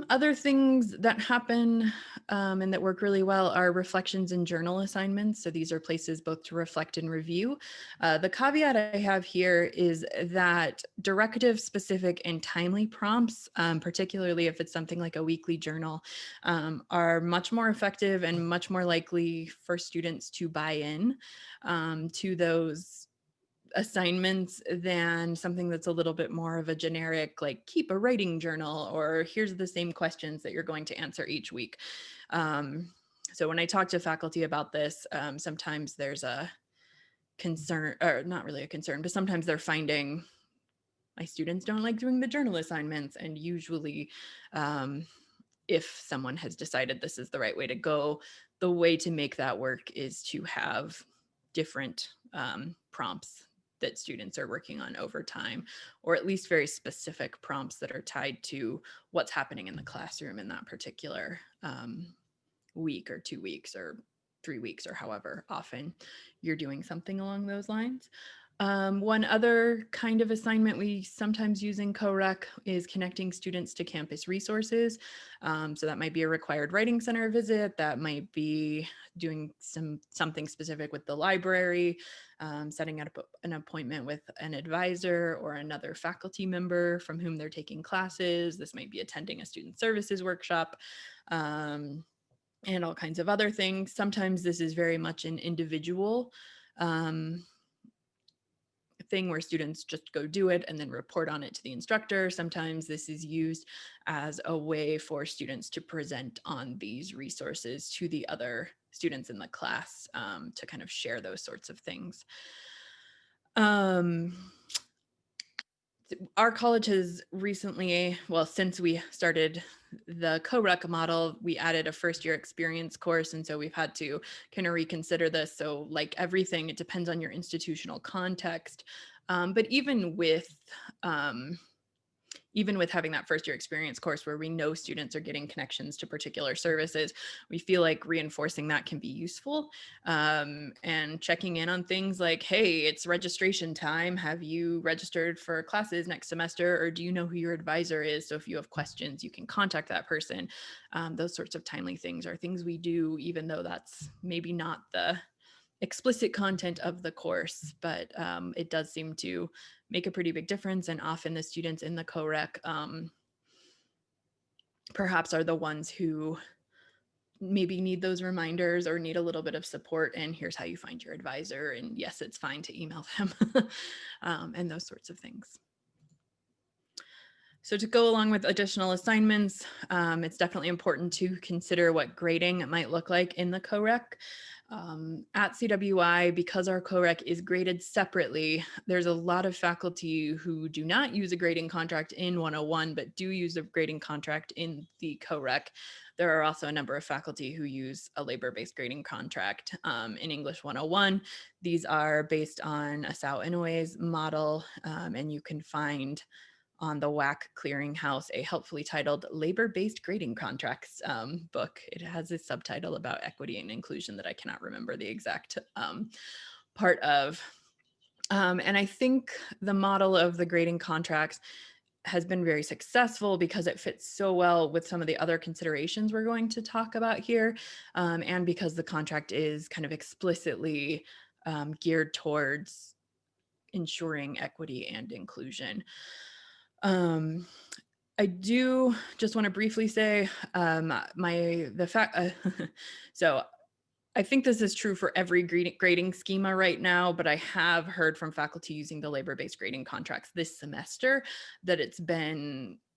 Other things that happen and that work really well are reflections and journal assignments. So these are places both to reflect and review. The caveat I have here is that directive specific and timely prompts, particularly if it's something like a weekly journal, are much more effective and much more likely for students to buy in to those assignments than something that's a little bit more of a generic, like keep a writing journal, or here's the same questions that you're going to answer each week. So when I talk to faculty about this, sometimes there's a concern, or not really a concern, but sometimes they're finding my students don't like doing the journal assignments. And usually if someone has decided this is the right way to go, the way to make that work is to have different prompts that students are working on over time, or at least very specific prompts that are tied to what's happening in the classroom in that particular week or 2 weeks or 3 weeks, or however often you're doing something along those lines. One other kind of assignment we sometimes use in Co-req is connecting students to campus resources. So that might be a required writing center visit, that might be doing something specific with the library, setting up an appointment with an advisor or another faculty member from whom they're taking classes. This might be attending a student services workshop, and all kinds of other things. Sometimes this is very much an individual thing where students just go do it and then report on it to the instructor. Sometimes this is used as a way for students to present on these resources to the other students in the class, to kind of share those sorts of things. Our college has recently, well, since we started the Co-req model, we added a first year experience course. And so we've had to kind of reconsider this. So like everything, it depends on your institutional context. But even with having that first year experience course where we know students are getting connections to particular services, we feel like reinforcing that can be useful, and checking in on things like, hey, it's registration time. Have you registered for classes next semester? Or do you know who your advisor is? So if you have questions, you can contact that person. Those sorts of timely things are things we do, even though that's maybe not the explicit content of the course, but it does seem to make a pretty big difference. And often the students in the Co-req perhaps are the ones who maybe need those reminders or need a little bit of support. And here's how you find your advisor. And yes, it's fine to email them, and those sorts of things. So to go along with additional assignments, it's definitely important to consider what grading might look like in the Co-req. At CWI, because our Co-req is graded separately, there's a lot of faculty who do not use a grading contract in 101, but do use a grading contract in the Co-req. There are also a number of faculty who use a labor-based grading contract in English 101. These are based on Asao Inoue's model, and you can find on the WAC Clearinghouse a helpfully titled Labor-Based Grading Contracts book. It has a subtitle about equity and inclusion that I cannot remember the exact part of. And I think the model of the grading contracts has been very successful because it fits so well with some of the other considerations we're going to talk about here, and because the contract is kind of explicitly geared towards ensuring equity and inclusion. I do just want to briefly say so I think this is true for every grading schema right now, but I have heard from faculty using the labor-based grading contracts this semester that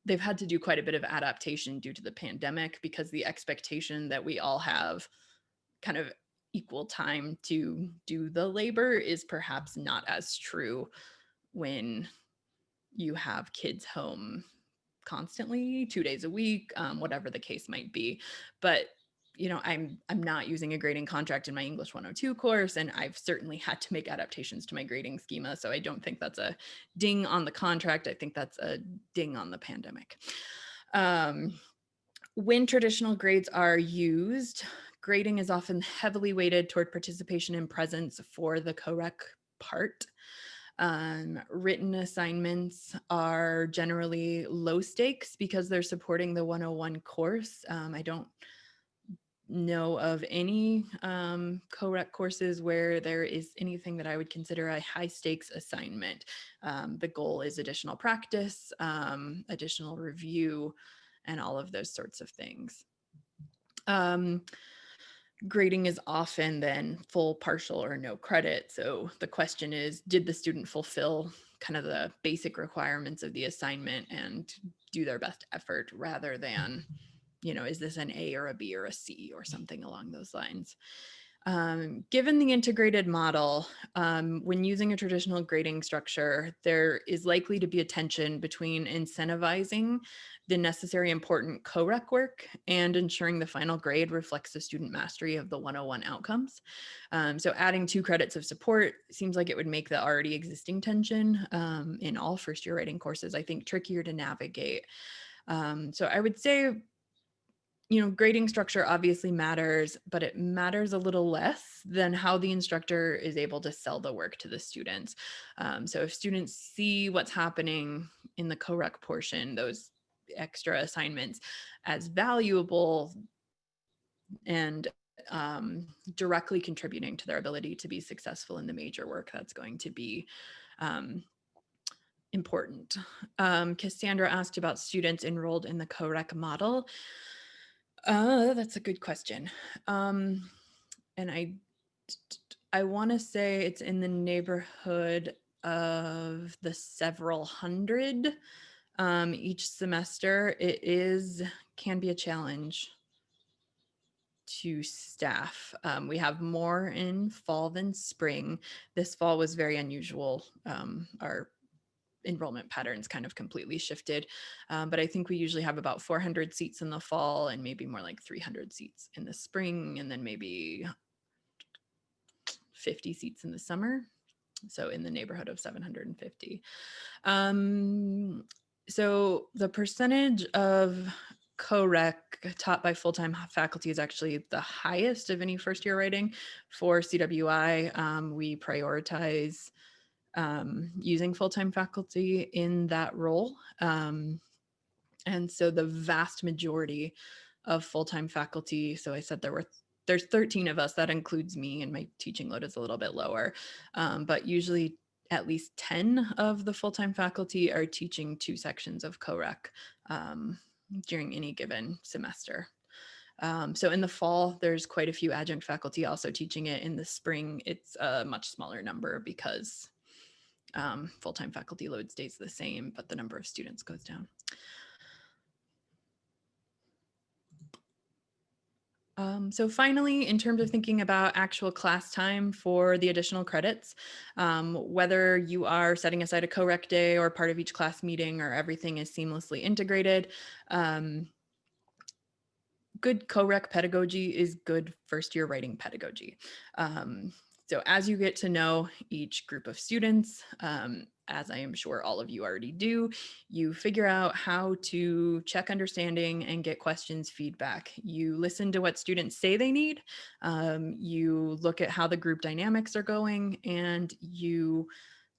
they've had to do quite a bit of adaptation due to the pandemic, because the expectation that we all have kind of equal time to do the labor is perhaps not as true when you have kids home constantly, 2 days a week, whatever the case might be. But I'm not using a grading contract in my English 102 course, and I've certainly had to make adaptations to my grading schema. So I don't think that's a ding on the contract. I think that's a ding on the pandemic. When traditional grades are used, grading is often heavily weighted toward participation and presence for the Co-req part. Written assignments are generally low stakes because they're supporting the 101 course. I don't know of any co-req courses where there is anything that I would consider a high stakes assignment. The goal is additional practice, additional review, and all of those sorts of things. Grading is often then full, partial, or no credit. So the question is, did the student fulfill kind of the basic requirements of the assignment and do their best effort, rather than, you know, is this an A or a B or a C or something along those lines? Given the integrated model, when using a traditional grading structure, there is likely to be a tension between incentivizing the necessary important co-req work and ensuring the final grade reflects the student mastery of the 101 outcomes. So adding 2 credits of support seems like it would make the already existing tension in all first year writing courses, I think, trickier to navigate. So I would say, you know, grading structure obviously matters, but it matters a little less than how the instructor is able to sell the work to the students. So if students see what's happening in the co-req portion, those extra assignments, as valuable and directly contributing to their ability to be successful in the major work, that's going to be important. Cassandra asked about students enrolled in the co-req model. That's a good question. And I want to say it's in the neighborhood of the several hundred each semester. It can be a challenge to staff. We have more in fall than spring. This fall was very unusual. Our enrollment patterns kind of completely shifted. But I think we usually have about 400 seats in the fall and maybe more like 300 seats in the spring, and then maybe 50 seats in the summer. So in the neighborhood of 750. So the percentage of co-req taught by full-time faculty is actually the highest of any first year writing. For CWI, we prioritize using full-time faculty in that role. And so the vast majority of full-time faculty, so I said there's 13 of us, that includes me, and my teaching load is a little bit lower, but usually at least 10 of the full-time faculty are teaching 2 sections of co-req during any given semester. So in the fall, there's quite a few adjunct faculty also teaching it. In the spring, it's a much smaller number because full-time faculty load stays the same, but the number of students goes down. So finally, in terms of thinking about actual class time for the additional credits, whether you are setting aside a co-req day or part of each class meeting, or everything is seamlessly integrated, good co-req pedagogy is good first year writing pedagogy. So as you get to know each group of students, as I am sure all of you already do, you figure out how to check understanding and get questions feedback. You listen to what students say they need. You look at how the group dynamics are going, and you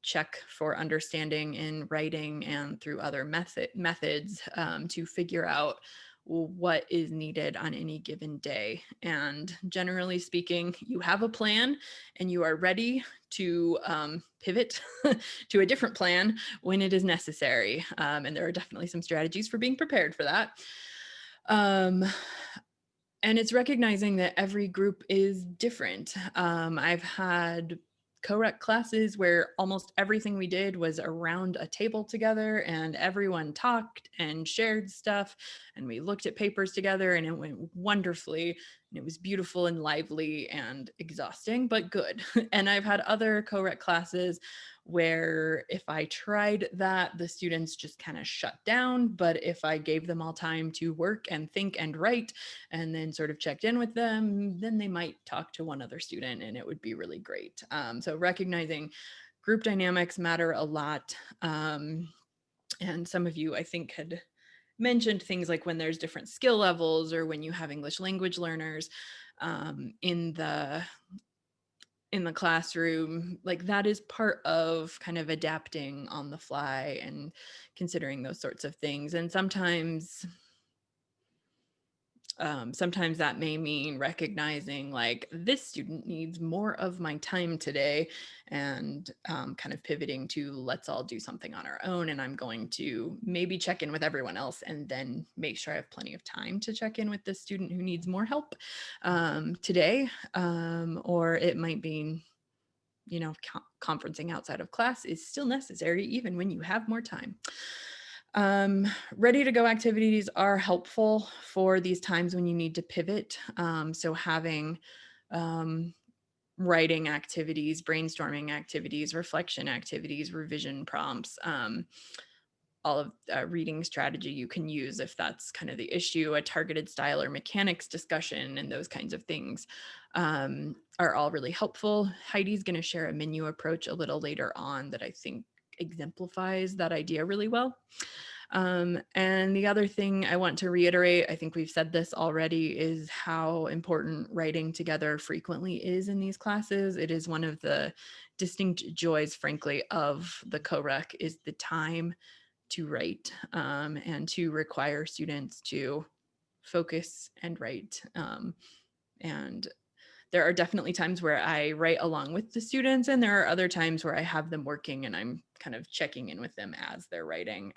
check for understanding in writing and through other methods to figure out what is needed on any given day. And generally speaking, you have a plan and you are ready to pivot to a different plan when it is necessary. And there are definitely some strategies for being prepared for that. And it's recognizing that every group is different. I've had co-req classes where almost everything we did was around a table together, and everyone talked and shared stuff, and we looked at papers together, and it went wonderfully, and it was beautiful and lively and exhausting, but good. And I've had other co-req classes where if I tried that, the students just kind of shut down. But if I gave them all time to work and think and write, and then sort of checked in with them, then they might talk to one other student, and it would be really great. So recognizing group dynamics matter a lot. And some of you, I think, had mentioned things like when there's different skill levels, or when you have English language learners in the classroom, like that is part of kind of adapting on the fly and considering those sorts of things. And sometimes Sometimes that may mean recognizing like this student needs more of my time today, and kind of pivoting to let's all do something on our own, and I'm going to maybe check in with everyone else and then make sure I have plenty of time to check in with the student who needs more help today. Or it might be, you know, conferencing outside of class is still necessary even when you have more time. Ready to go activities are helpful for these times when you need to pivot. So having writing activities, brainstorming activities, reflection activities, revision prompts, all of reading strategy you can use if that's kind of the issue, a targeted style or mechanics discussion, and those kinds of things are all really helpful. Heidi's going to share a menu approach a little later on that I think exemplifies that idea really well. And the other thing I want to reiterate, I think we've said this already, is how important writing together frequently is in these classes. It is one of the distinct joys, frankly, of the Co-req is the time to write and to require students to focus and write. And there are definitely times where I write along with the students, and there are other times where I have them working and I'm kind of checking in with them as they're writing,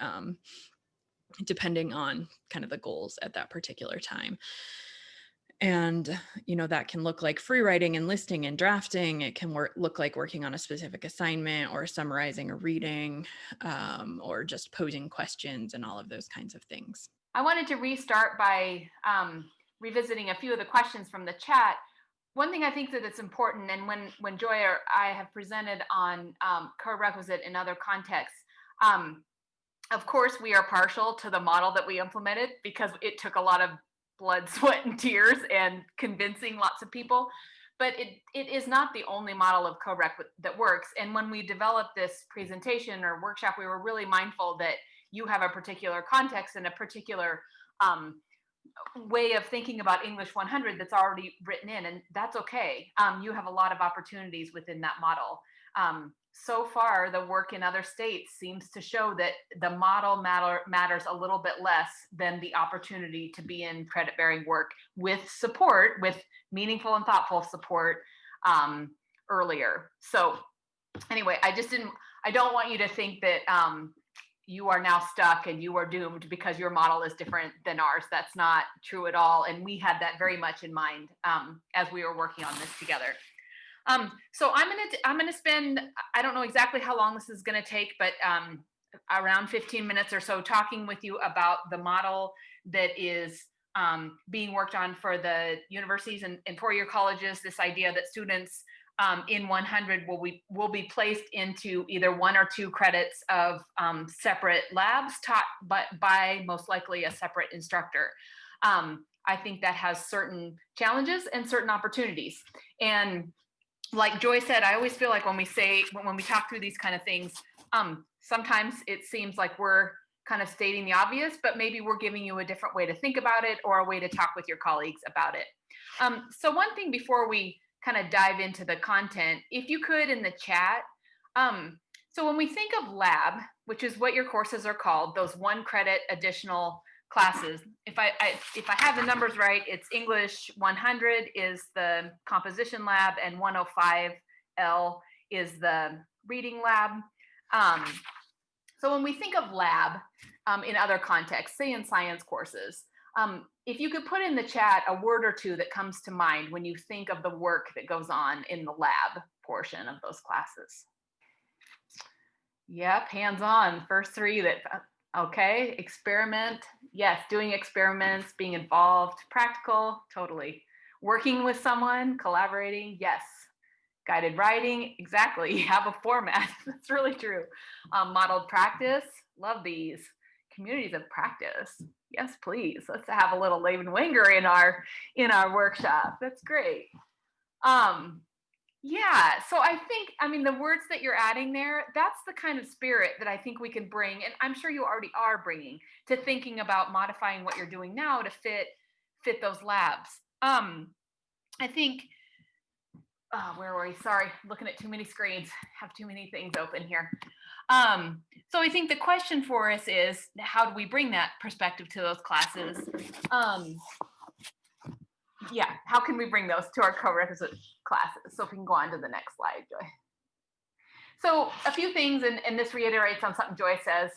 depending on kind of the goals at that particular time. And, you know, that can look like free writing and listing and drafting. It can look like working on a specific assignment or summarizing a reading, or just posing questions and all of those kinds of things. I wanted to restart by revisiting a few of the questions from the chat. One thing I think that it's important, and when Joy or I have presented on co-requisite in other contexts, of course, we are partial to the model that we implemented because it took a lot of blood, sweat, and tears and convincing lots of people. But it is not the only model of co-req that works. And when we developed this presentation or workshop, we were really mindful that you have a particular context and a particular way of thinking about English 100 that's already written in, and that's okay. You have a lot of opportunities within that model. So far, the work in other states seems to show that the model matters a little bit less than the opportunity to be in credit-bearing work with support, with meaningful and thoughtful support earlier. So anyway, I don't want you to think that you are now stuck and you are doomed because your model is different than ours. That's not true at all. And we had that very much in mind as we were working on this together. So I'm gonna spend, I don't know exactly how long this is gonna take, but around 15 minutes or so talking with you about the model that is being worked on for the universities and four-year colleges, this idea that students in 100 will be placed into either 1 or 2 credits of separate labs taught by most likely a separate instructor. I think that has certain challenges and certain opportunities. And like Joy said, I always feel like when we talk through these kind of things, sometimes it seems like we're kind of stating the obvious, but maybe we're giving you a different way to think about it or a way to talk with your colleagues about it. So one thing before we kind of dive into the content, if you could in the chat. So when we think of lab, which is what your courses are called, those 1 credit additional classes, if I have the numbers right, it's English 100 is the composition lab and 105L is the reading lab. So when we think of lab in other contexts, say in science courses, if you could put in the chat a word or two that comes to mind when you think of the work that goes on in the lab portion of those classes. Yep, hands-on, first 3 that, okay, experiment, yes, doing experiments, being involved, practical, totally. Working with someone, collaborating, yes. Guided writing, exactly, you have a format, that's really true. Modeled practice, love these. Communities of practice, yes, please. Let's have a little Laban Wenger in our workshop. That's great. Yeah, so I think, I mean, the words that you're adding there, that's the kind of spirit that I think we can bring, and I'm sure you already are bringing, to thinking about modifying what you're doing now to fit those labs. I think, where were we? Sorry, looking at too many screens, have too many things open here. So I think the question for us is, how do we bring that perspective to those classes? yeah, how can we bring those to our co-requisite classes? So if we can go on to the next slide, Joy. So a few things, and this reiterates on something Joy says.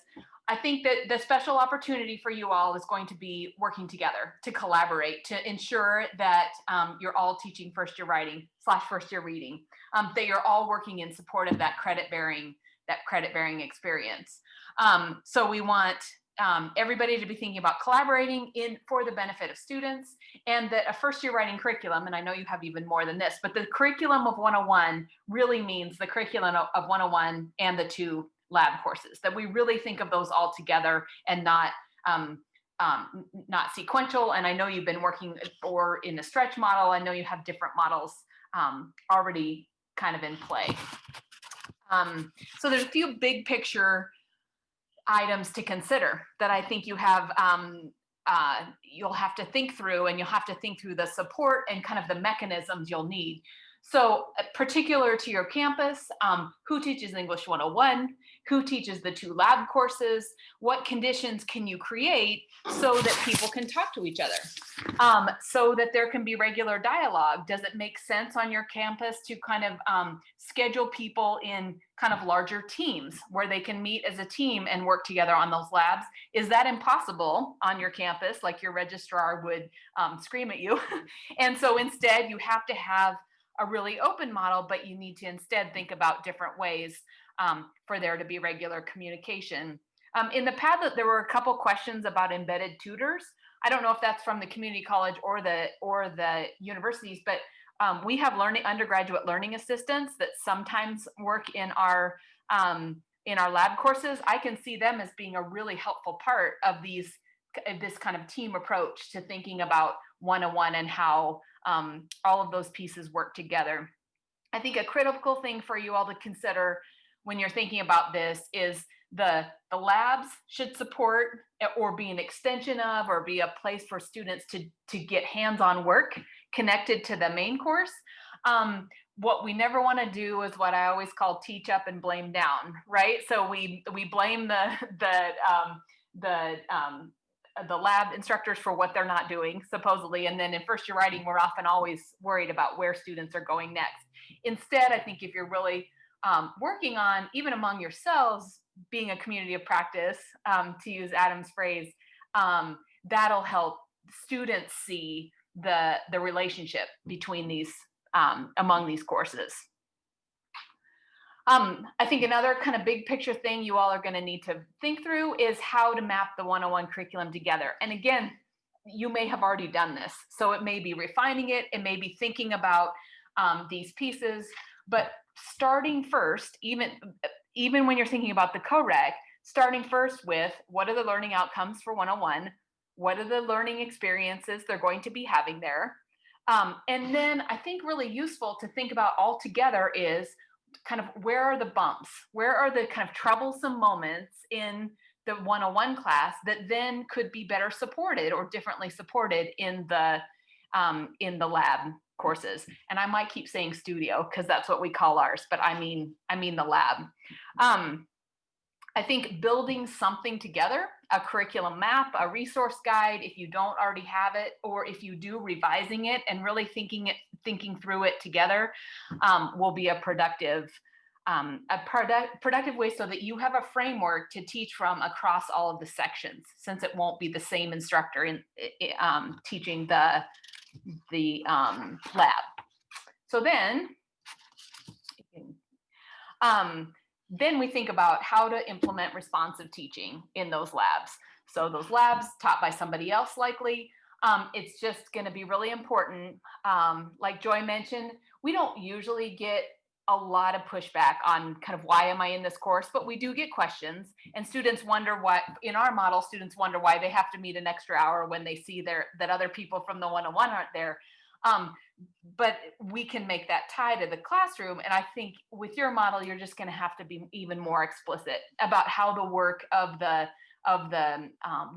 I think that the special opportunity for you all is going to be working together to collaborate, to ensure that you're all teaching first year writing / first year reading, that you're all working in support of that credit bearing experience. So we want everybody to be thinking about collaborating for the benefit of students, and that a first year writing curriculum, and I know you have even more than this, but the curriculum of 101 really means the curriculum of 101 and the 2 lab courses, that we really think of those all together and not sequential. And I know you've been working or in the stretch model. I know you have different models already kind of in play. So there's a few big picture items to consider that I think you have, you'll have to think through, and you'll have to think through the support and kind of the mechanisms you'll need. So particular to your campus, who teaches English 101? Who teaches the 2 lab courses? What conditions can you create so that people can talk to each other? So that there can be regular dialogue. Does it make sense on your campus to kind of schedule people in kind of larger teams where they can meet as a team and work together on those labs? Is that impossible on your campus? Like your registrar would scream at you. And so instead you have to have a really open model, but you need to instead think about different ways for there to be regular communication. In the pad, there were a couple questions about embedded tutors. I don't know if that's from the community college or the universities, but we have undergraduate learning assistants that sometimes work in our lab courses. I can see them as being a really helpful part of this kind of team approach to thinking about 101 and how all of those pieces work together. I think a critical thing for you all to consider when you're thinking about this is the labs should support or be an extension of or be a place for students to get hands-on work connected to the main course. What we never want to do is what I always call teach up and blame down, right? So we blame the lab instructors for what they're not doing, supposedly. And then in first year writing, we're often always worried about where students are going next. Instead, I think if you're really working on, even among yourselves, being a community of practice, to use Adam's phrase, that'll help students see the relationship between these, among these courses. I think another kind of big picture thing you all are going to need to think through is how to map the 101 curriculum together. And again, you may have already done this. So it may be refining it. It may be thinking about these pieces, but starting first, even when you're thinking about the co-req, starting first with what are the learning outcomes for 101? What are the learning experiences they're going to be having there? And then I think really useful to think about all together is kind of where are the bumps? Where are the kind of troublesome moments in the 101 class that then could be better supported or differently supported in the lab courses? And I might keep saying studio because that's what we call ours, but I mean the lab. I think building something together, a curriculum map, a resource guide, if you don't already have it, or if you do, revising it and really thinking through it together will be a productive way so that you have a framework to teach from across all of the sections, since it won't be the same instructor in teaching the lab. So then we think about how to implement responsive teaching in those labs. So those labs taught by somebody else likely. It's just going to be really important. Like Joy mentioned, we don't usually get a lot of pushback on kind of why am I in this course, but we do get questions, and students wonder why, in our model, students wonder why they have to meet an extra hour when they see that other people from the 101 aren't there. But we can make that tie to the classroom. And I think with your model, you're just going to have to be even more explicit about how the work of the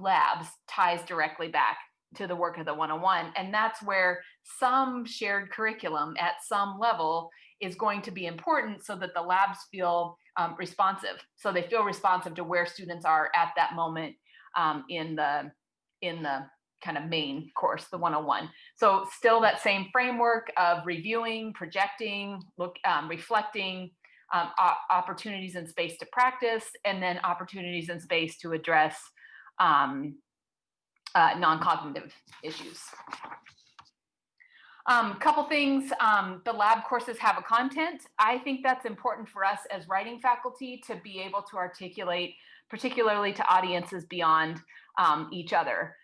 labs ties directly back to the work of the 101. And that's where some shared curriculum at some level is going to be important so that the labs feel responsive. So they feel responsive to where students are at that moment in the kind of main course, the 101. So still that same framework of reviewing, projecting, reflecting, opportunities in space to practice, and then opportunities in space to address non-cognitive issues. Couple things, the lab courses have a content. I think that's important for us as writing faculty to be able to articulate, particularly to audiences beyond each other.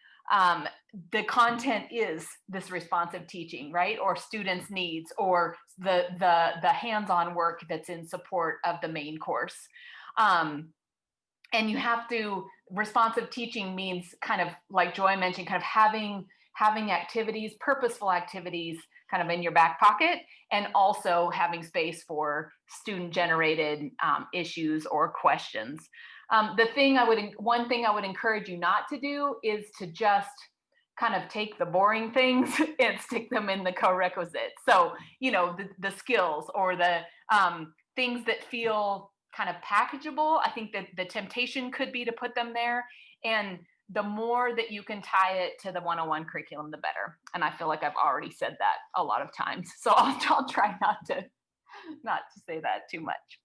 The content is this responsive teaching, right? Or students' needs, or the hands-on work that's in support of the main course. And you have to, responsive teaching means kind of like Joy mentioned, kind of having activities, purposeful activities kind of in your back pocket, and also having space for student generated issues or questions. One thing I would encourage you not to do is to just kind of take the boring things and stick them in the co-requisite. So, you know, the skills or the things that feel kind of packageable, I think that the temptation could be to put them there. And the more that you can tie it to the 101 curriculum, the better. And I feel like I've already said that a lot of times. So I'll try not to say that too much.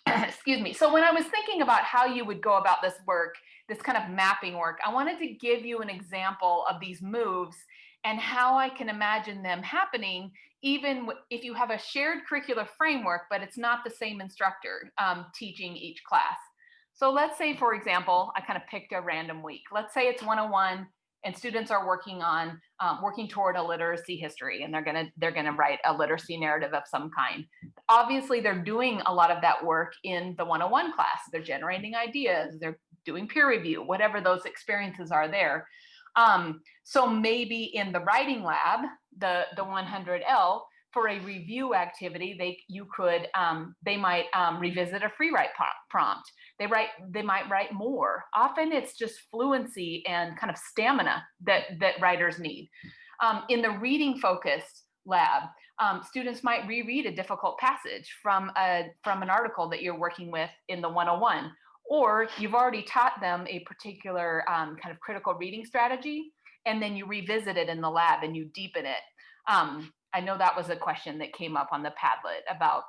Excuse me. So when I was thinking about how you would go about this work, this kind of mapping work, I wanted to give you an example of these moves and how I can imagine them happening, even if you have a shared curricular framework, but it's not the same instructor teaching each class. So let's say, for example, I kind of picked a random week. Let's say it's 101 and students are working toward a literacy history, and they're gonna write a literacy narrative of some kind. Obviously, they're doing a lot of that work in the 101 class. They're generating ideas, they're doing peer review, whatever those experiences are there. So maybe in the writing lab, the 100L, for a review activity, they might revisit a free write prompt. They might write more. Often it's just fluency and kind of stamina that writers need. In the reading focused lab, students might reread a difficult passage from an article that you're working with in the 101, or you've already taught them a particular kind of critical reading strategy, and then you revisit it in the lab and you deepen it. I know that was a question that came up on the Padlet about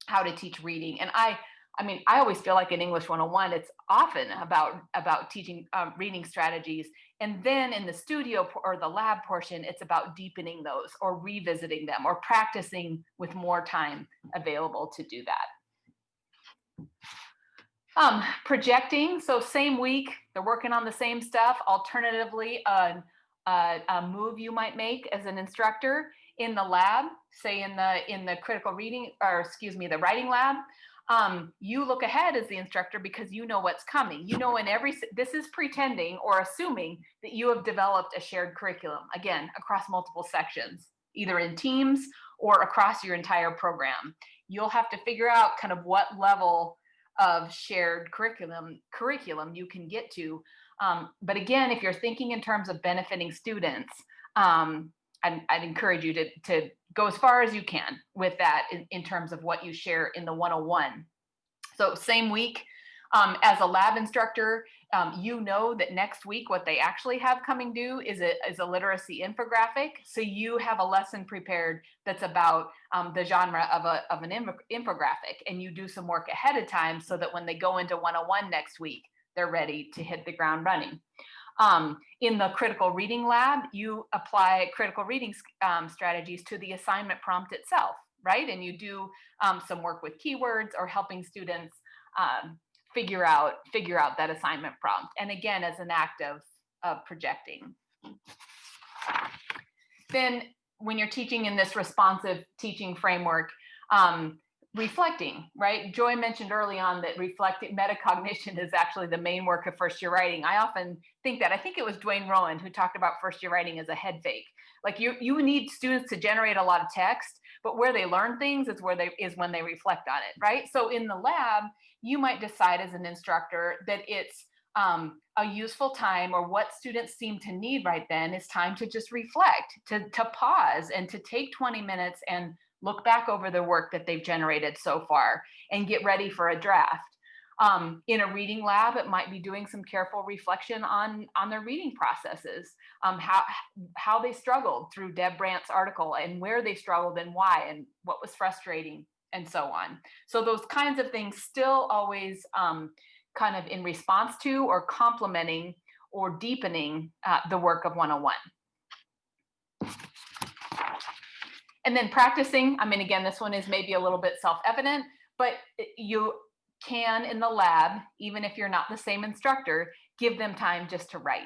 how to teach reading. And I mean, I always feel like in English 101, it's often about teaching reading strategies. And then in the studio or the lab portion, it's about deepening those or revisiting them or practicing with more time available to do that. Projecting, so same week, they're working on the same stuff. Alternatively, a move you might make as an instructor in the lab, say in the critical reading, or excuse me, the writing lab, you look ahead as the instructor because you know what's coming. You know, this is pretending or assuming that you have developed a shared curriculum, again, across multiple sections, either in teams or across your entire program. You'll have to figure out kind of what level of shared curriculum you can get to. But again, if you're thinking in terms of benefiting students, I'd encourage you to go as far as you can with that in terms of what you share in the 101. So same week, as a lab instructor, you know that next week what they actually have coming due is a literacy infographic. So you have a lesson prepared that's about the genre of an infographic, and you do some work ahead of time so that when they go into 101 next week, they're ready to hit the ground running. In the critical reading lab, you apply critical reading strategies to the assignment prompt itself, right? And you do some work with keywords or helping students figure out that assignment prompt. And again, as an act of projecting. Then when you're teaching in this responsive teaching framework, reflecting, right? Joy mentioned early on that metacognition is actually the main work of first year writing. I often think that, I think it was Dwayne Rowan who talked about first year writing as a head fake. Like you need students to generate a lot of text, but where they learn things is when they reflect on it, right? So in the lab, you might decide as an instructor that it's a useful time, or what students seem to need right then is time to just reflect, to pause and to take 20 minutes and look back over the work that they've generated so far and get ready for a draft. In a reading lab, it might be doing some careful reflection on their reading processes, how they struggled through Deb Brandt's article and where they struggled and why and what was frustrating and so on. So those kinds of things still always kind of in response to or complementing or deepening the work of 101. And then practicing, I mean, again, this one is maybe a little bit self-evident, but you can in the lab, even if you're not the same instructor, give them time just to write.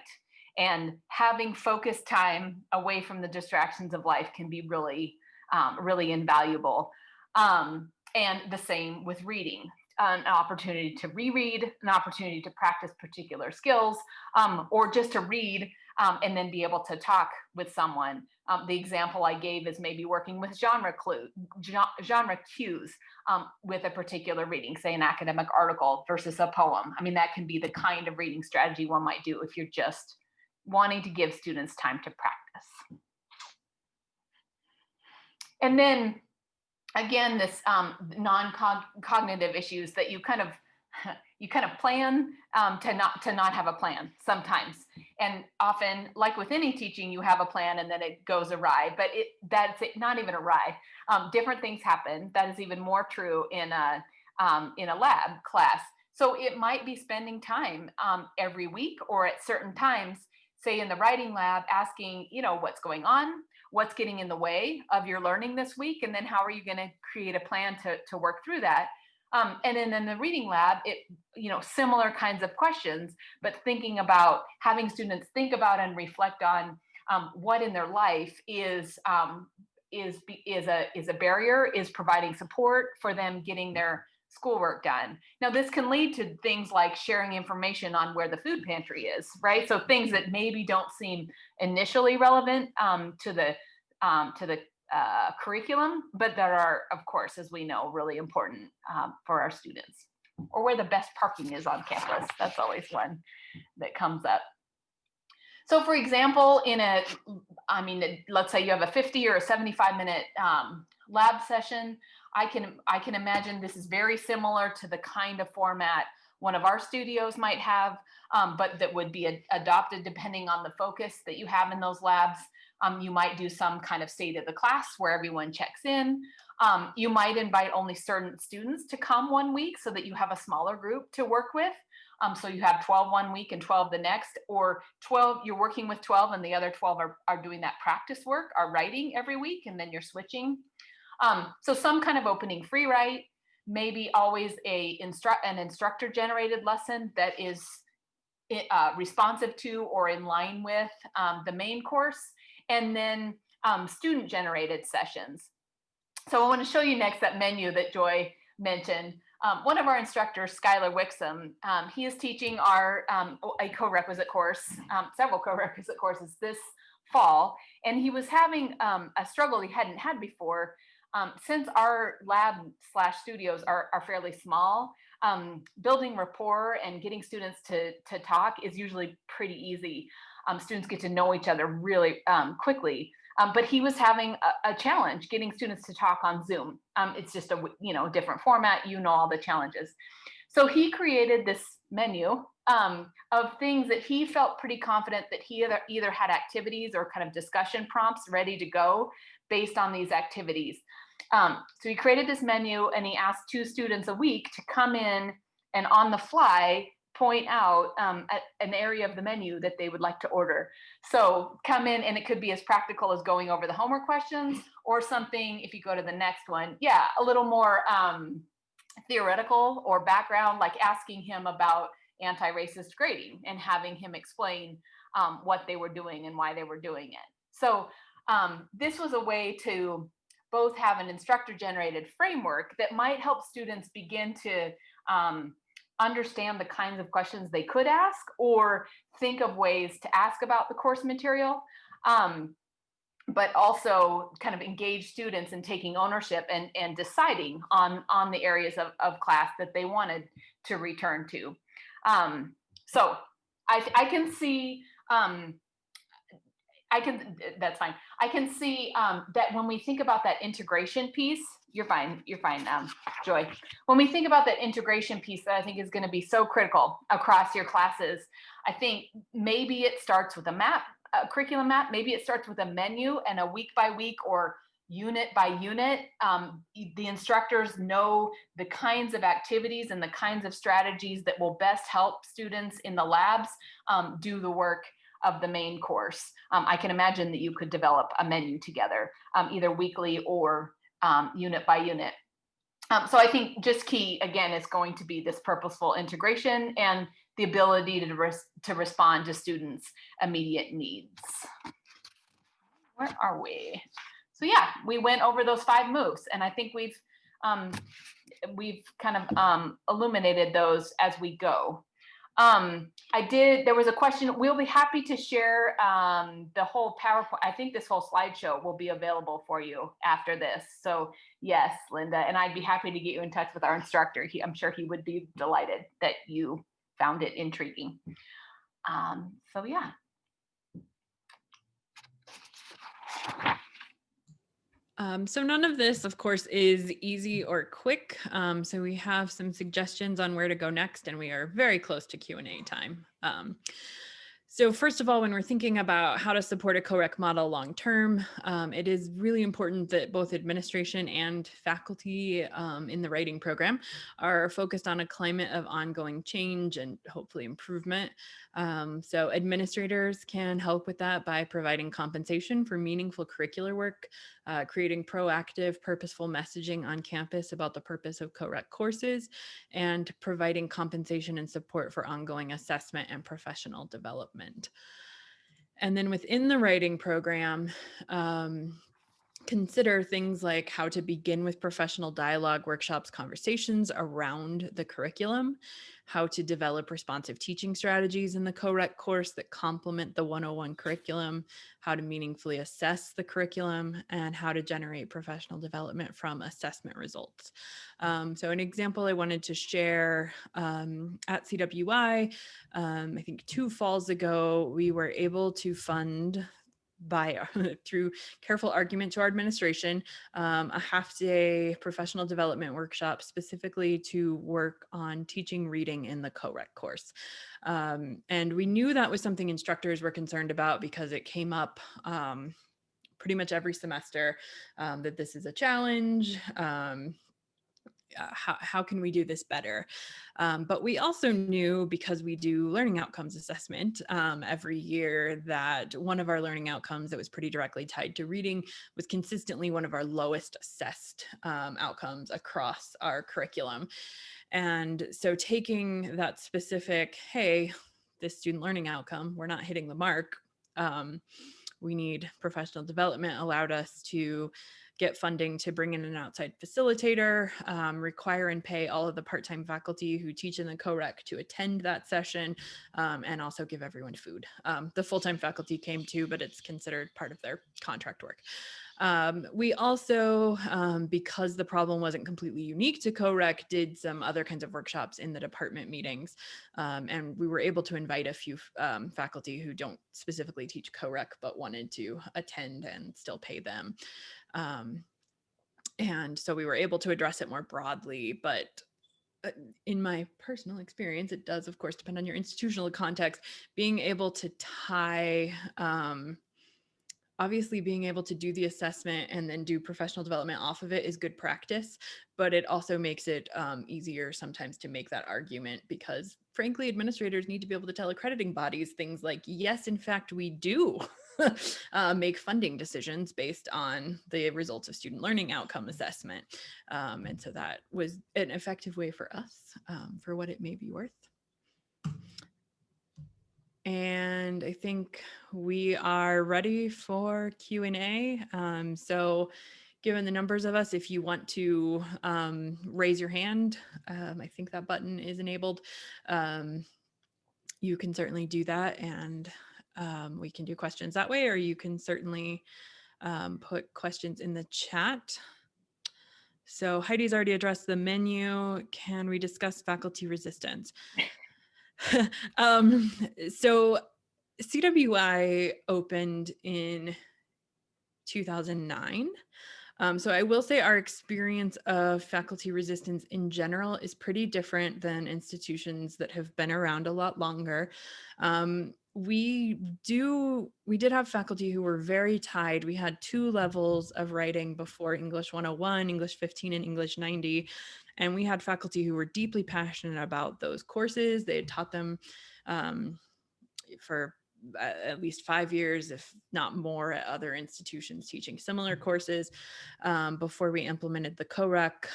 And having focused time away from the distractions of life can be really, really invaluable. And the same with reading. An opportunity to reread, an opportunity to practice particular skills, or just to read and then be able to talk with someone. The example I gave is maybe working with genre cues with a particular reading, say an academic article versus a poem. I mean, that can be the kind of reading strategy one might do if you're just wanting to give students time to practice. And then again, this non-cognitive issues that you kind of plan to not have a plan sometimes, and often, like with any teaching, you have a plan and then it goes awry. But that's not even awry. Different things happen. That is even more true in a lab class. So it might be spending time every week or at certain times, say in the writing lab, asking, what's going on. What's getting in the way of your learning this week? And then how are you going to create a plan to work through that? And then in the reading lab, similar kinds of questions, but thinking about having students think about and reflect on what in their life is a barrier, is providing support for them getting their schoolwork done. Now, this can lead to things like sharing information on where the food pantry is, right? So things that maybe don't seem initially relevant to the curriculum, but that are, of course, as we know, really important for our students. Or where the best parking is on campus. That's always one that comes up. So for example, let's say you have a 50 or a 75-minute lab session. I can imagine this is very similar to the kind of format one of our studios might have, but that would be adopted depending on the focus that you have in those labs. You might do some kind of state of the class where everyone checks in. You might invite only certain students to come one week so that you have a smaller group to work with. So you have 12 one week and 12 the next, or 12, you're working with 12 and the other 12 are doing that practice work, are writing every week, and then you're switching. So some kind of opening free write, maybe always an instructor generated lesson that is responsive to or in line with the main course, and then student generated sessions. So I want to show you next that menu that Joy mentioned. One of our instructors, Skylar Wixom, he is teaching a co-requisite course, several co-requisite courses this fall, and he was having a struggle he hadn't had before. Since our lab/studios are fairly small, building rapport and getting students to talk is usually pretty easy. Students get to know each other really quickly. But he was having a challenge getting students to talk on Zoom. It's just a different format, all the challenges. So he created this menu of things that he felt pretty confident that he either had activities or kind of discussion prompts ready to go based on these activities. So he created this menu and he asked 2 students a week to come in and on the fly point out an area of the menu that they would like to order. So come in, and it could be as practical as going over the homework questions, or something, if you go to the next one, a little more theoretical or background, like asking him about anti-racist grading and having him explain what they were doing and why they were doing it. So this was a way to both have an instructor-generated framework that might help students begin to understand the kinds of questions they could ask, or think of ways to ask about the course material, but also kind of engage students in taking ownership and deciding on the areas of class that they wanted to return to. So I can see that's fine. I can see that when we think about that integration piece, you're fine, Joy. When we think about that integration piece that I think is going to be so critical across your classes, I think maybe it starts with a map, a curriculum map, maybe it starts with a menu and a week by week or unit by unit. The instructors know the kinds of activities and the kinds of strategies that will best help students in the labs do the work of the main course. I can imagine that you could develop a menu together, either weekly or unit by unit. So I think just key, again, is going to be this purposeful integration and the ability to respond to students' immediate needs. Where are we? So yeah, we went over those 5 moves, and I think we've kind of illuminated those as we go. There was a question. We'll be happy to share the whole PowerPoint. I think this whole slideshow will be available for you after this. So yes, Linda, and I'd be happy to get you in touch with our instructor. I'm sure he would be delighted that you found it intriguing. So yeah. So none of this, of course, is easy or quick. So we have some suggestions on where to go next, and we are very close to Q&A time. So first of all, when we're thinking about how to support a co-req model long-term, it is really important that both administration and faculty in the writing program are focused on a climate of ongoing change and hopefully improvement. So administrators can help with that by providing compensation for meaningful curricular work, creating proactive, purposeful messaging on campus about the purpose of co-req courses, and providing compensation and support for ongoing assessment and professional development. And then within the writing program, consider things like how to begin with professional dialogue, workshops, conversations around the curriculum, how to develop responsive teaching strategies in the co-req course that complement the 101 curriculum, how to meaningfully assess the curriculum, and how to generate professional development from assessment results. So an example I wanted to share at CWI, I think 2 falls ago, we were able to fund through careful argument to our administration, a half-day professional development workshop specifically to work on teaching reading in the co-req course. And we knew that was something instructors were concerned about because it came up pretty much every semester, that this is a challenge. How can we do this better? But we also knew, because we do learning outcomes assessment every year, that one of our learning outcomes that was pretty directly tied to reading was consistently one of our lowest assessed outcomes across our curriculum. And so taking that specific, hey, this student learning outcome, we're not hitting the mark, we need professional development, allowed us to get funding to bring in an outside facilitator, require and pay all of the part-time faculty who teach in the co-req to attend that session, and also give everyone food. The full-time faculty came too, but it's considered part of their contract work. We also, because the problem wasn't completely unique to co-req, did some other kinds of workshops in the department meetings. And we were able to invite a few faculty who don't specifically teach co-req, but wanted to attend and still pay them. And so we were able to address it more broadly, but in my personal experience, it does, of course, depend on your institutional context, being able to tie, obviously being able to do the assessment and then do professional development off of it is good practice, but it also makes it easier sometimes to make that argument, because frankly, administrators need to be able to tell accrediting bodies things like, yes, in fact, we do make funding decisions based on the results of student learning outcome assessment. And so that was an effective way for us, for what it may be worth. And I think we are ready for Q&A. So given the numbers of us, if you want to raise your hand, I think that button is enabled. You can certainly do that, and we can do questions that way, or you can certainly put questions in the chat. So Heidi's already addressed the menu. Can we discuss faculty resistance? So CWI opened in 2009. So I will say our experience of faculty resistance in general is pretty different than institutions that have been around a lot longer. We did have faculty who were very tied. We had 2 levels of writing before English 101, English 15, and English 90. And we had faculty who were deeply passionate about those courses. They had taught them for at least 5 years, if not more, at other institutions teaching similar courses before we implemented the Co-req.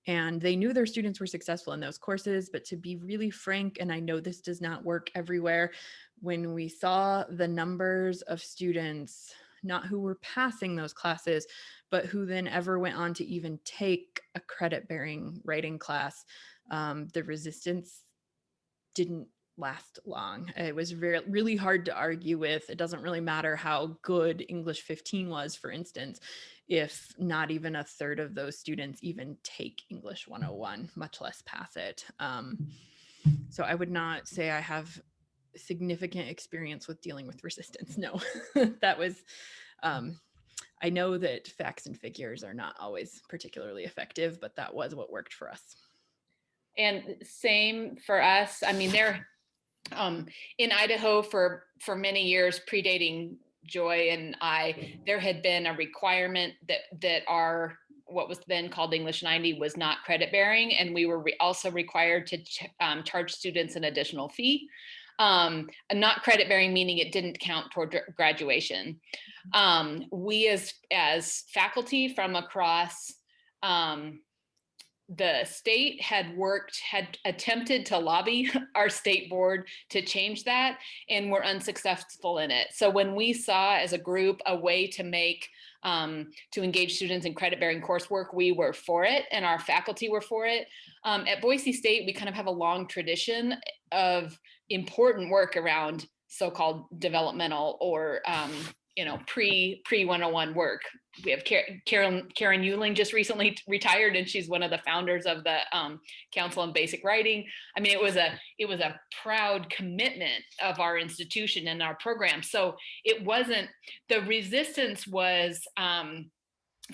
And they knew their students were successful in those courses, but to be really frank, and I know this does not work everywhere, when we saw the numbers of students, not who were passing those classes, but who then ever went on to even take a credit-bearing writing class, the resistance didn't last long. It was really hard to argue with. It doesn't really matter how good English 15 was, for instance, if not even a third of those students even take English 101, much less pass it. So I would not say I have significant experience with dealing with resistance. No, that was, I know that facts and figures are not always particularly effective, but that was what worked for us. And same for us. I mean, in Idaho for many years, predating Joy and I, there had been a requirement that our what was then called English 90 was not credit bearing, and we were also required to charge students an additional fee. Not credit bearing meaning it didn't count toward graduation. We as faculty from across the state had attempted to lobby our state board to change that, and were unsuccessful in it. So when we saw as a group a way to make to engage students in credit-bearing coursework, we were for it, and our faculty were for it. At Boise State, we kind of have a long tradition of important work around so-called developmental or pre 101 work. We have Karen Euling just recently retired, and she's one of the founders of the Council on Basic Writing. I mean, it was a proud commitment of our institution and our program. So it wasn't, the resistance was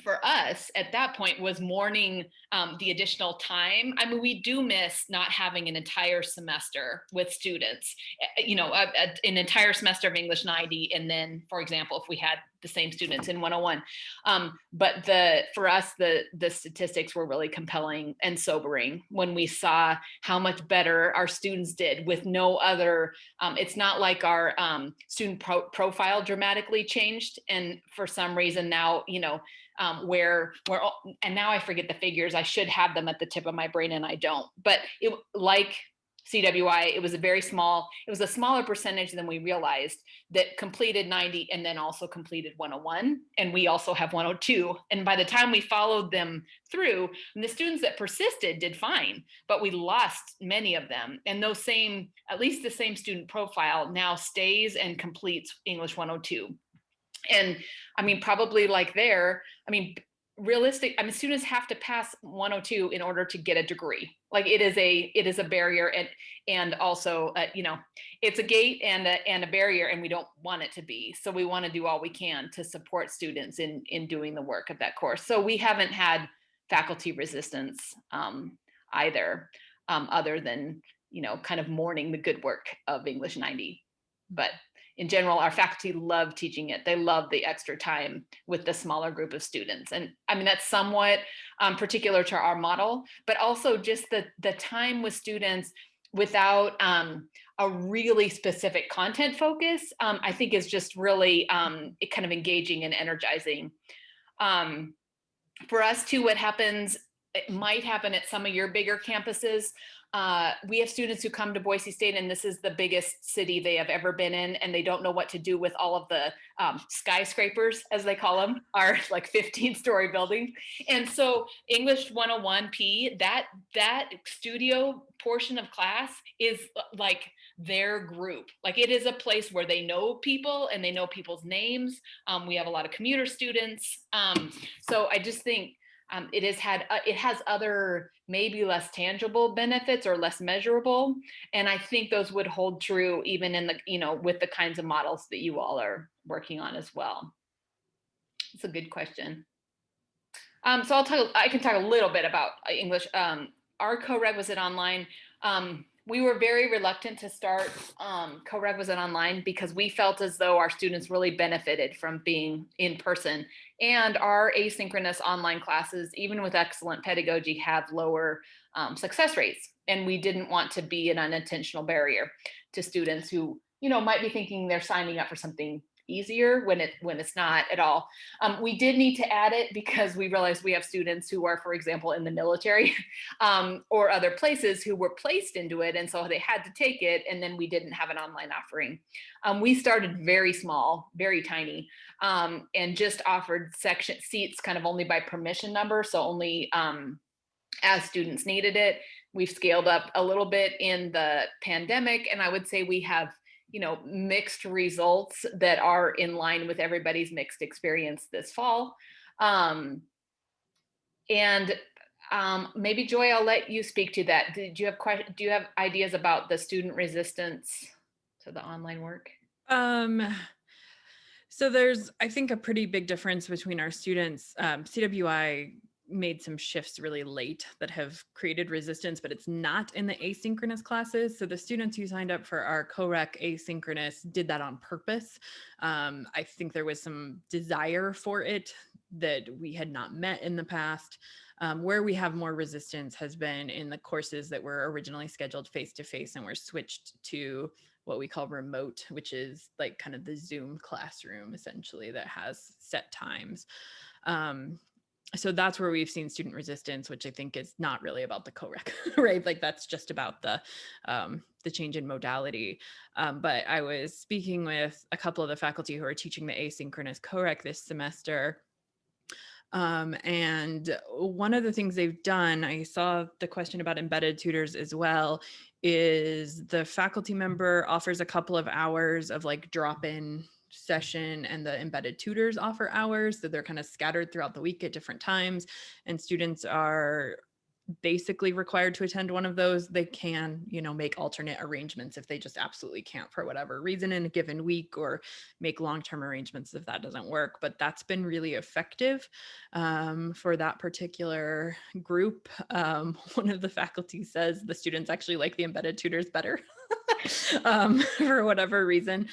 for us at that point was mourning the additional time. I mean, we do miss not having an entire semester with students, an entire semester of English 90. And then, for example, if we had the same students in 101. But for us, the statistics were really compelling and sobering when we saw how much better our students did with no other, it's not like our student profile dramatically changed. And for some reason now, and now I forget the figures. I should have them at the tip of my brain and I don't. But it, like CWI, it was a smaller percentage than we realized that completed 90 and then also completed 101. And we also have 102. And by the time we followed them through, the students that persisted did fine, but we lost many of them. And at least the same student profile now stays and completes English 102. And I mean, probably students have to pass 102 in order to get a degree. Like it is a barrier, and also it's a gate and a barrier, and we don't want it to be. So we want to do all we can to support students in doing the work of that course. So we haven't had faculty resistance either, other than kind of mourning the good work of English 90. But in general, our faculty love teaching it. They love the extra time with the smaller group of students. And I mean, that's somewhat particular to our model, but also just the time with students without a really specific content focus, I think is just really kind of engaging and energizing. For us too, it might happen at some of your bigger campuses. We have students who come to Boise State, and this is the biggest city they have ever been in, and they don't know what to do with all of the skyscrapers, as they call them, are like 15-story buildings. And so English 101P, that studio portion of class is like their group. Like it is a place where they know people and they know people's names. We have a lot of commuter students. So I just think it has other maybe less tangible benefits or less measurable. And I think those would hold true even in the, with the kinds of models that you all are working on as well. It's a good question. So I can talk a little bit about English. Our co-requisite online, we were very reluctant to start co-requisite online because we felt as though our students really benefited from being in person, and our asynchronous online classes, even with excellent pedagogy, have lower success rates. And we didn't want to be an unintentional barrier to students who, might be thinking they're signing up for something easier when it's not at all. We did need to add it because we realized we have students who are, for example, in the military or other places who were placed into it, and so they had to take it, and then we didn't have an online offering. We started very small, very tiny, and just offered section seats kind of only by permission number, so only as students needed it. We've scaled up a little bit in the pandemic, and I would say we have mixed results that are in line with everybody's mixed experience this fall. Maybe Joy, I'll let you speak to that. Do you have ideas about the student resistance to the online work? So there's, I think, a pretty big difference between our students. CWI made some shifts really late that have created resistance, but it's not in the asynchronous classes. So the students who signed up for our Co-req asynchronous did that on purpose. I think there was some desire for it that we had not met in the past. Where we have more resistance has been in the courses that were originally scheduled face-to-face and were switched to what we call remote, which is like kind of the Zoom classroom essentially that has set times. So that's where we've seen student resistance, which I think is not really about the co-req, right? Like that's just about the change in modality. But I was speaking with a couple of the faculty who are teaching the asynchronous co-req this semester. And one of the things they've done, I saw the question about embedded tutors as well, is the faculty member offers a couple of hours of like drop-in session, and the embedded tutors offer hours. So they're kind of scattered throughout the week at different times, and students are basically required to attend one of those. They can, make alternate arrangements if they just absolutely can't for whatever reason in a given week, or make long-term arrangements if that doesn't work. But that's been really effective for that particular group. One of the faculty says the students actually like the embedded tutors better for whatever reason.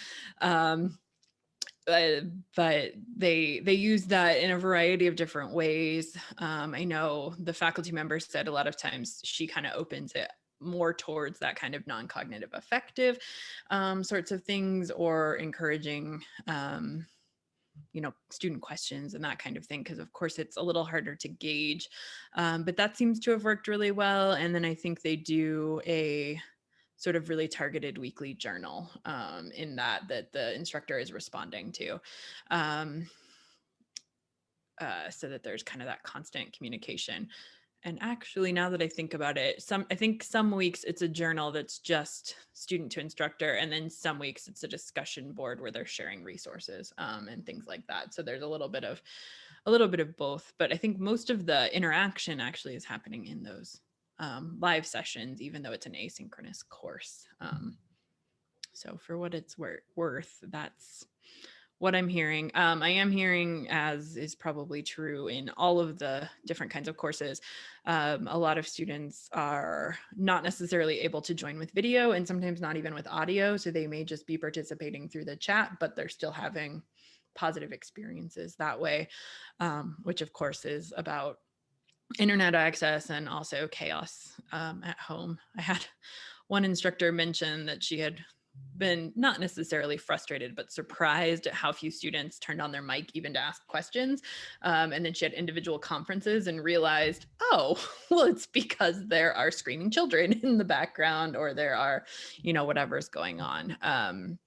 But they use that in a variety of different ways. I know the faculty member said a lot of times she kind of opens it more towards that kind of non-cognitive affective sorts of things, or encouraging student questions and that kind of thing, because of course it's a little harder to gauge, but that seems to have worked really well. And then I think they do a sort of really targeted weekly journal in that the instructor is responding to, so that there's kind of that constant communication. And actually, now that I think about it, I think some weeks it's a journal that's just student to instructor, and then some weeks it's a discussion board where they're sharing resources and things like that. So there's a little bit of both, but I think most of the interaction actually is happening in those live sessions, even though it's an asynchronous course. So for what it's worth, that's what I'm hearing. I am hearing, as is probably true in all of the different kinds of courses, a lot of students are not necessarily able to join with video, and sometimes not even with audio. So they may just be participating through the chat, but they're still having positive experiences that way, which of course is about internet access and also chaos at home. I had one instructor mention that she had been not necessarily frustrated, but surprised at how few students turned on their mic even to ask questions. And then she had individual conferences and realized, oh, well, it's because there are screaming children in the background, or there are, whatever's going on.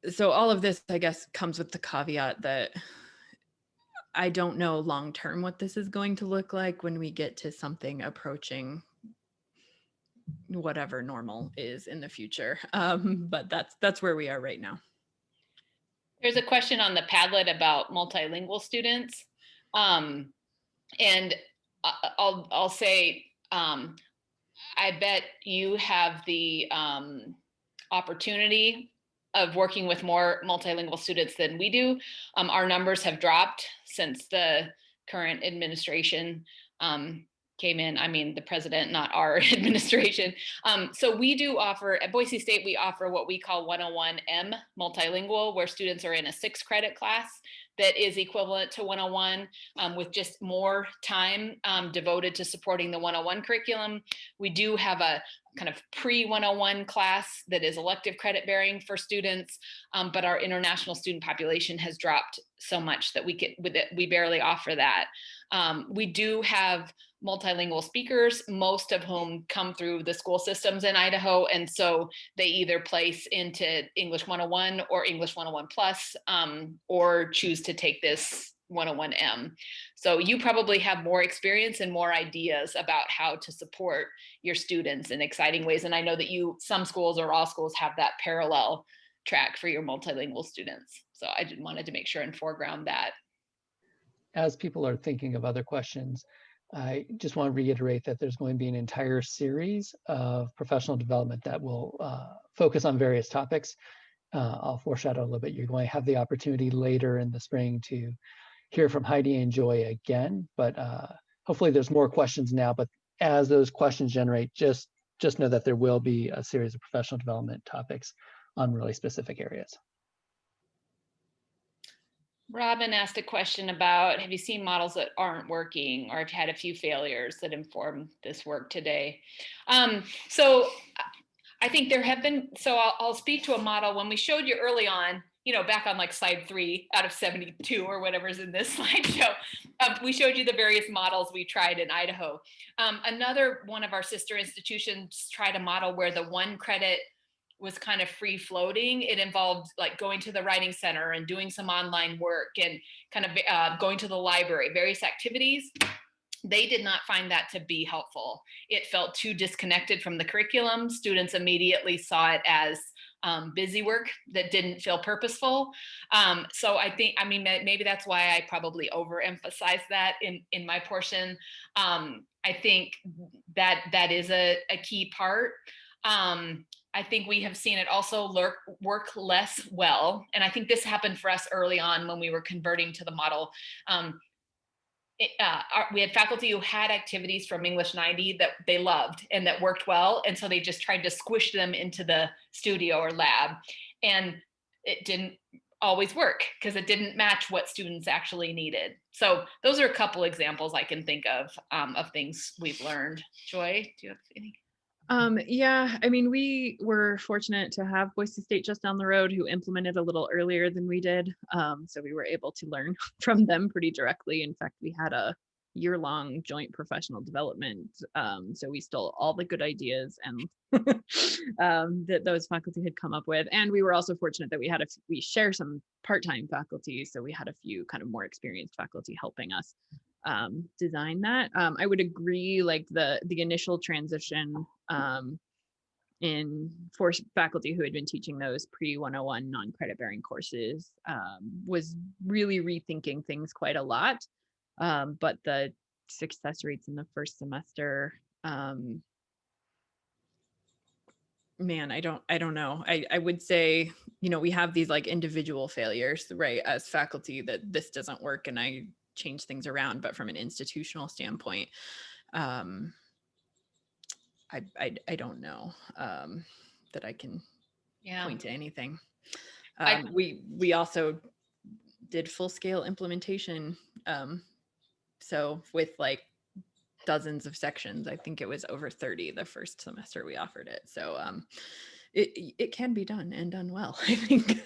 So all of this, I guess, comes with the caveat that I don't know long-term what this is going to look like when we get to something approaching whatever normal is in the future. But that's where we are right now. There's a question on the Padlet about multilingual students. And I'll say, I bet you have the opportunity of working with more multilingual students than we do. Our numbers have dropped since the current administration came in. I mean, the president, not our administration. So we do offer, at Boise State, we offer what we call 101M multilingual, where students are in a 6-credit class that is equivalent to 101 with just more time devoted to supporting the 101 curriculum. We do have a kind of pre-101 class that is elective credit bearing for students, but our international student population has dropped so much that we barely offer that. We do have multilingual speakers, most of whom come through the school systems in Idaho, and so they either place into English 101 or English 101 plus, or choose to take this 101M. So you probably have more experience and more ideas about how to support your students in exciting ways. And I know that some schools or all schools have that parallel track for your multilingual students. So I just wanted to make sure and foreground that. As people are thinking of other questions, I just want to reiterate that there's going to be an entire series of professional development that will focus on various topics. I'll foreshadow a little bit. You're going to have the opportunity later in the spring to hear from Heidi and Joy again, but hopefully there's more questions now. But as those questions generate, just know that there will be a series of professional development topics on really specific areas. Robin asked a question about, have you seen models that aren't working, or have you had a few failures that inform this work today? So I think there have been, so I'll speak to a model. When we showed you early on, back on like slide 3 out of 72 or whatever's in this slideshow, we showed you the various models we tried in Idaho. Another one of our sister institutions tried a model where the 1 credit was kind of free floating. It involved like going to the writing center and doing some online work and kind of going to the library, various activities. They did not find that to be helpful. It felt too disconnected from the curriculum. Students immediately saw it as busy work that didn't feel purposeful. So I think, maybe that's why I probably overemphasized that in my portion. I think that is a key part. I think we have seen it also work less well. And I think this happened for us early on when we were converting to the model. We had faculty who had activities from English 90 that they loved and that worked well. And so they just tried to squish them into the studio or lab. And it didn't always work because it didn't match what students actually needed. So those are a couple examples I can think of things we've learned. Joy, do you have anything? Yeah, we were fortunate to have Boise State just down the road who implemented a little earlier than we did. So we were able to learn from them pretty directly. In fact, we had a year-long joint professional development. So we stole all the good ideas and that those faculty had come up with. And we were also fortunate that we share some part-time faculty. So we had a few kind of more experienced faculty helping us design that. I would agree, like the initial transition for faculty who had been teaching those pre-101 non-credit bearing courses was really rethinking things quite a lot. But the success rates in the first semester, man, I don't know. I would say, we have these like individual failures, right, as faculty, that this doesn't work and I change things around, but from an institutional standpoint, I don't know that I can point to anything. We also did full scale implementation. So with like dozens of sections, I think it was over 30 the first semester we offered it. So it can be done and done well, I think.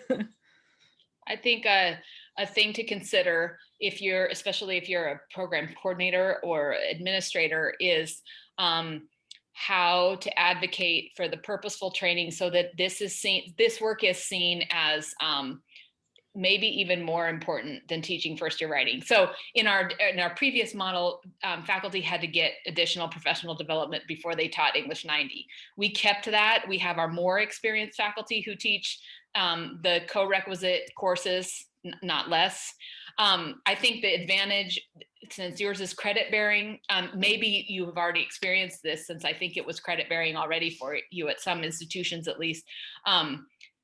I think a thing to consider especially if you're a program coordinator or administrator, is how to advocate for the purposeful training so that this work is seen as maybe even more important than teaching first year writing. So in our previous model, faculty had to get additional professional development before they taught English 90. We kept that. We have our more experienced faculty who teach the co-requisite courses, not less. I think the advantage, since yours is credit bearing, maybe you have already experienced this, since I think it was credit bearing already for you at some institutions at least.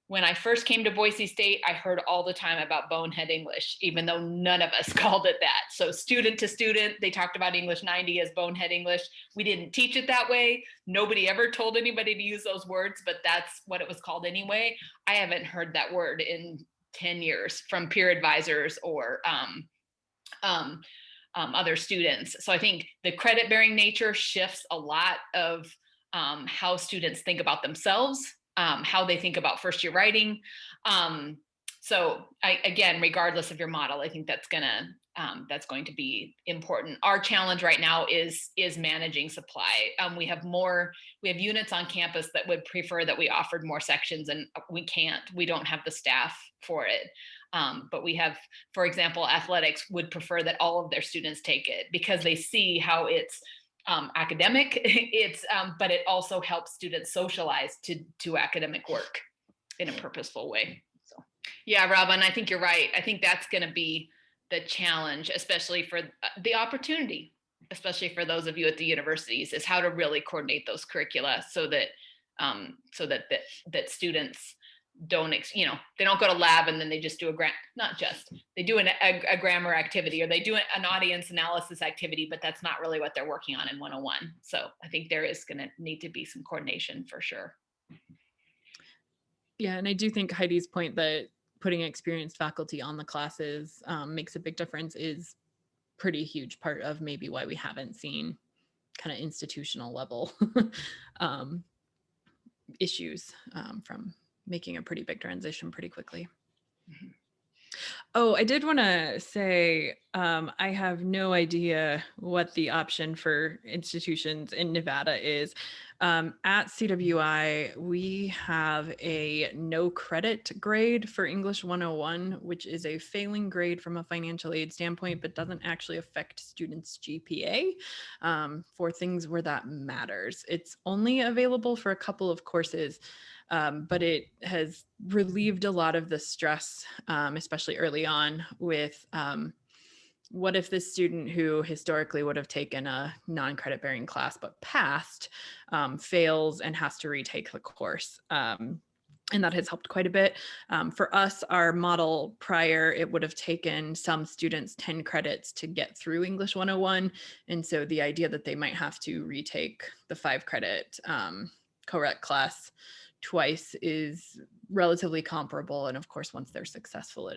When I first came to Boise State, I heard all the time about bonehead English, even though none of us called it that. So student to student, they talked about English 90 as bonehead English. We didn't teach it that way. Nobody ever told anybody to use those words, but that's what it was called anyway. I haven't heard that word in 10 years from peer advisors or other students. So I think the credit bearing nature shifts a lot of how students think about themselves, how they think about first year writing. So again, regardless of your model, I think that's going to be important. Our challenge right now is managing supply. We have units on campus that would prefer that we offered more sections, and we don't have the staff for it. But we have, for example, athletics would prefer that all of their students take it because they see how it's academic, but it also helps students socialize to academic work in a purposeful way. So, yeah, Robin, I think you're right. I think that's going to be the challenge, especially for the opportunity, especially for those of you at the universities, is how to really coordinate those curricula so that that students don't, they don't go to lab and then they just do they do a grammar activity, or they do an audience analysis activity, but that's not really what they're working on in 101. So I think there is going to need to be some coordination for sure. Yeah, and I do think Heidi's point that putting experienced faculty on the classes makes a big difference is pretty huge part of maybe why we haven't seen kind of institutional level issues from making a pretty big transition pretty quickly. Mm-hmm. Oh, I did want to say, I have no idea what the option for institutions in Nevada is. At CWI, we have a no credit grade for English 101, which is a failing grade from a financial aid standpoint, but doesn't actually affect students' GPA for things where that matters. It's only available for a couple of courses. But it has relieved a lot of the stress, especially early on with what if this student who historically would have taken a non-credit bearing class but passed fails and has to retake the course. And that has helped quite a bit. For us, our model prior, it would have taken some students 10 credits to get through English 101. And so the idea that they might have to retake the 5 credit Co-req class twice is relatively comparable. And of course, once they're successful,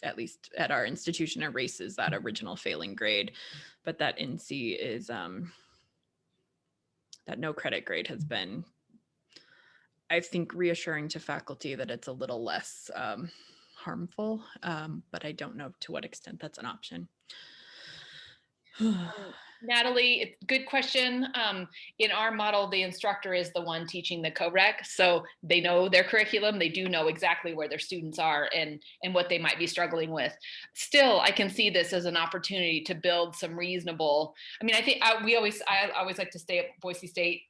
at least at our institution, erases that original failing grade. But that NC is, that no credit grade has been, I think, reassuring to faculty that it's a little less harmful, but I don't know to what extent that's an option. Natalie, good question. In our model, the instructor is the one teaching the Co-req, so they know their curriculum. They do know exactly where their students are and what they might be struggling with. Still, I can see this as an opportunity to build some reasonable. I mean, I think I always like to stay at Boise State.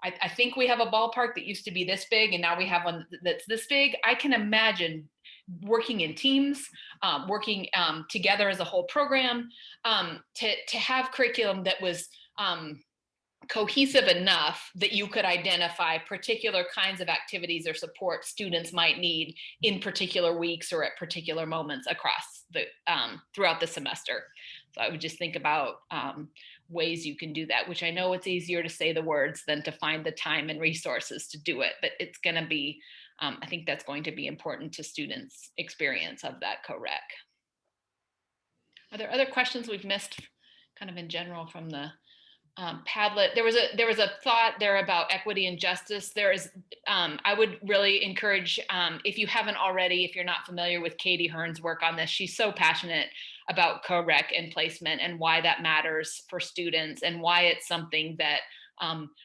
I think we have a ballpark that used to be this big, and now we have one that's this big. I can imagine working in teams, working together as a whole program, to have curriculum that was cohesive enough that you could identify particular kinds of activities or support students might need in particular weeks or at particular moments across the throughout the semester. So I would just think about ways you can do that, which I know it's easier to say the words than to find the time and resources to do it, but it's going to be, I think that's going to be important to students' experience of that Co-req. Are there other questions we've missed kind of in general from the Padlet? There was a thought there about equity and justice. There is, I would really encourage, if you haven't already, if you're not familiar with Katie Hearn's work on this, she's so passionate about Co-req and placement and why that matters for students and why it's something that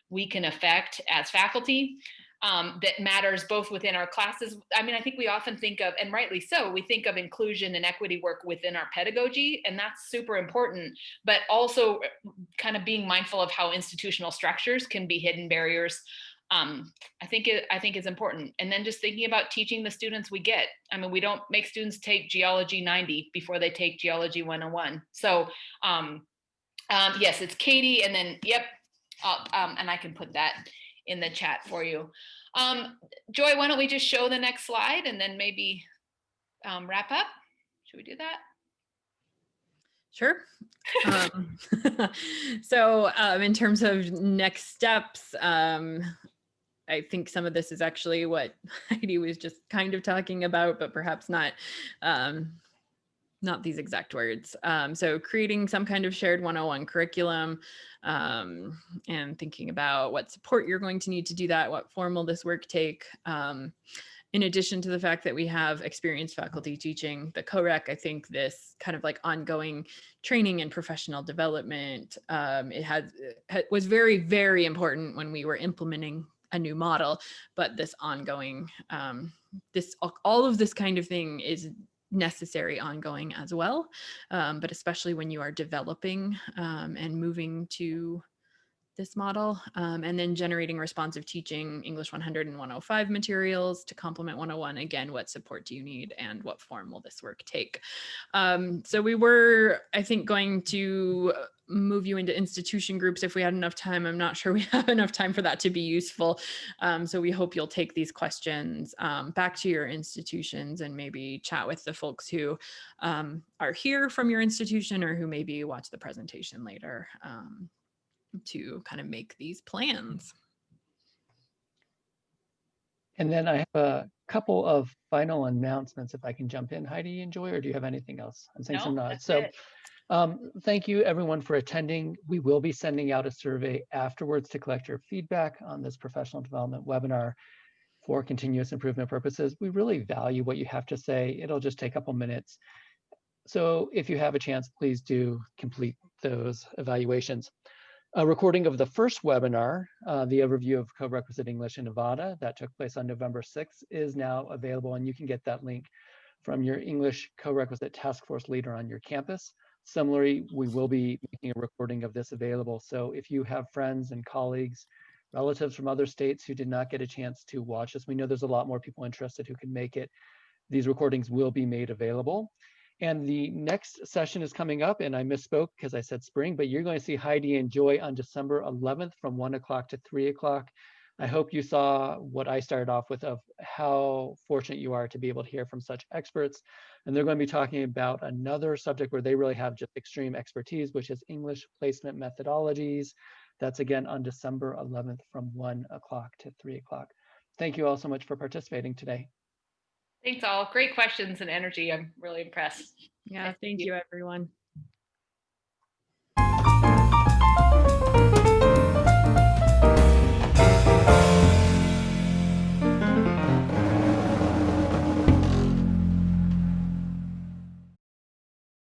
we can affect as faculty. That matters both within our classes. I mean, I think we often think of, and rightly so, we think of inclusion and equity work within our pedagogy, and that's super important, but also kind of being mindful of how institutional structures can be hidden barriers I think is important. And then just thinking about teaching the students we get. I mean, we don't make students take Geology 90 before they take Geology 101. So yes, it's Katie, and then, yep, and I can put that in the chat for you. Joy, why don't we just show the next slide and then maybe wrap up? Should we do that? Sure. So in terms of next steps, I think some of this is actually what Heidi was just kind of talking about, but perhaps not these exact words. So creating some kind of shared 101 curriculum and thinking about what support you're going to need to do that, what form will this work take. In addition to the fact that we have experienced faculty teaching the Co-req, I think this kind of like ongoing training and professional development, it was very, very important when we were implementing a new model, but this ongoing, all of this kind of thing is necessary ongoing as well, but especially when you are developing and moving to this model, and then generating responsive teaching, English 100 and 105 materials to complement 101. Again, what support do you need and what form will this work take? So we were, I think, going to move you into institution groups if we had enough time. I'm not sure we have enough time for that to be useful. So we hope you'll take these questions back to your institutions and maybe chat with the folks who are here from your institution or who maybe watch the presentation later. To kind of make these plans. And then I have a couple of final announcements if I can jump in, Heidi and Joy, or do you have anything else? I'm saying some nods. So thank you everyone for attending. We will be sending out a survey afterwards to collect your feedback on this professional development webinar for continuous improvement purposes. We really value what you have to say. It'll just take a couple minutes. So if you have a chance, please do complete those evaluations. A recording of the first webinar, the overview of co-requisite English in Nevada, that took place on November 6th, is now available, and you can get that link from your English co-requisite task force leader on your campus. Similarly, we will be making a recording of this available. So if you have friends and colleagues, relatives from other states who did not get a chance to watch this, we know there's a lot more people interested who can make it. These recordings will be made available. And the next session is coming up, and I misspoke because I said spring, but you're going to see Heidi and Joy on December 11th from 1 o'clock to 3 o'clock. I hope you saw what I started off with of how fortunate you are to be able to hear from such experts. And they're going to be talking about another subject where they really have just extreme expertise, which is English placement methodologies. That's again on December 11th from 1 o'clock to 3 o'clock. Thank you all so much for participating today. Thanks all. Great questions and energy. I'm really impressed. Yeah, thank you everyone.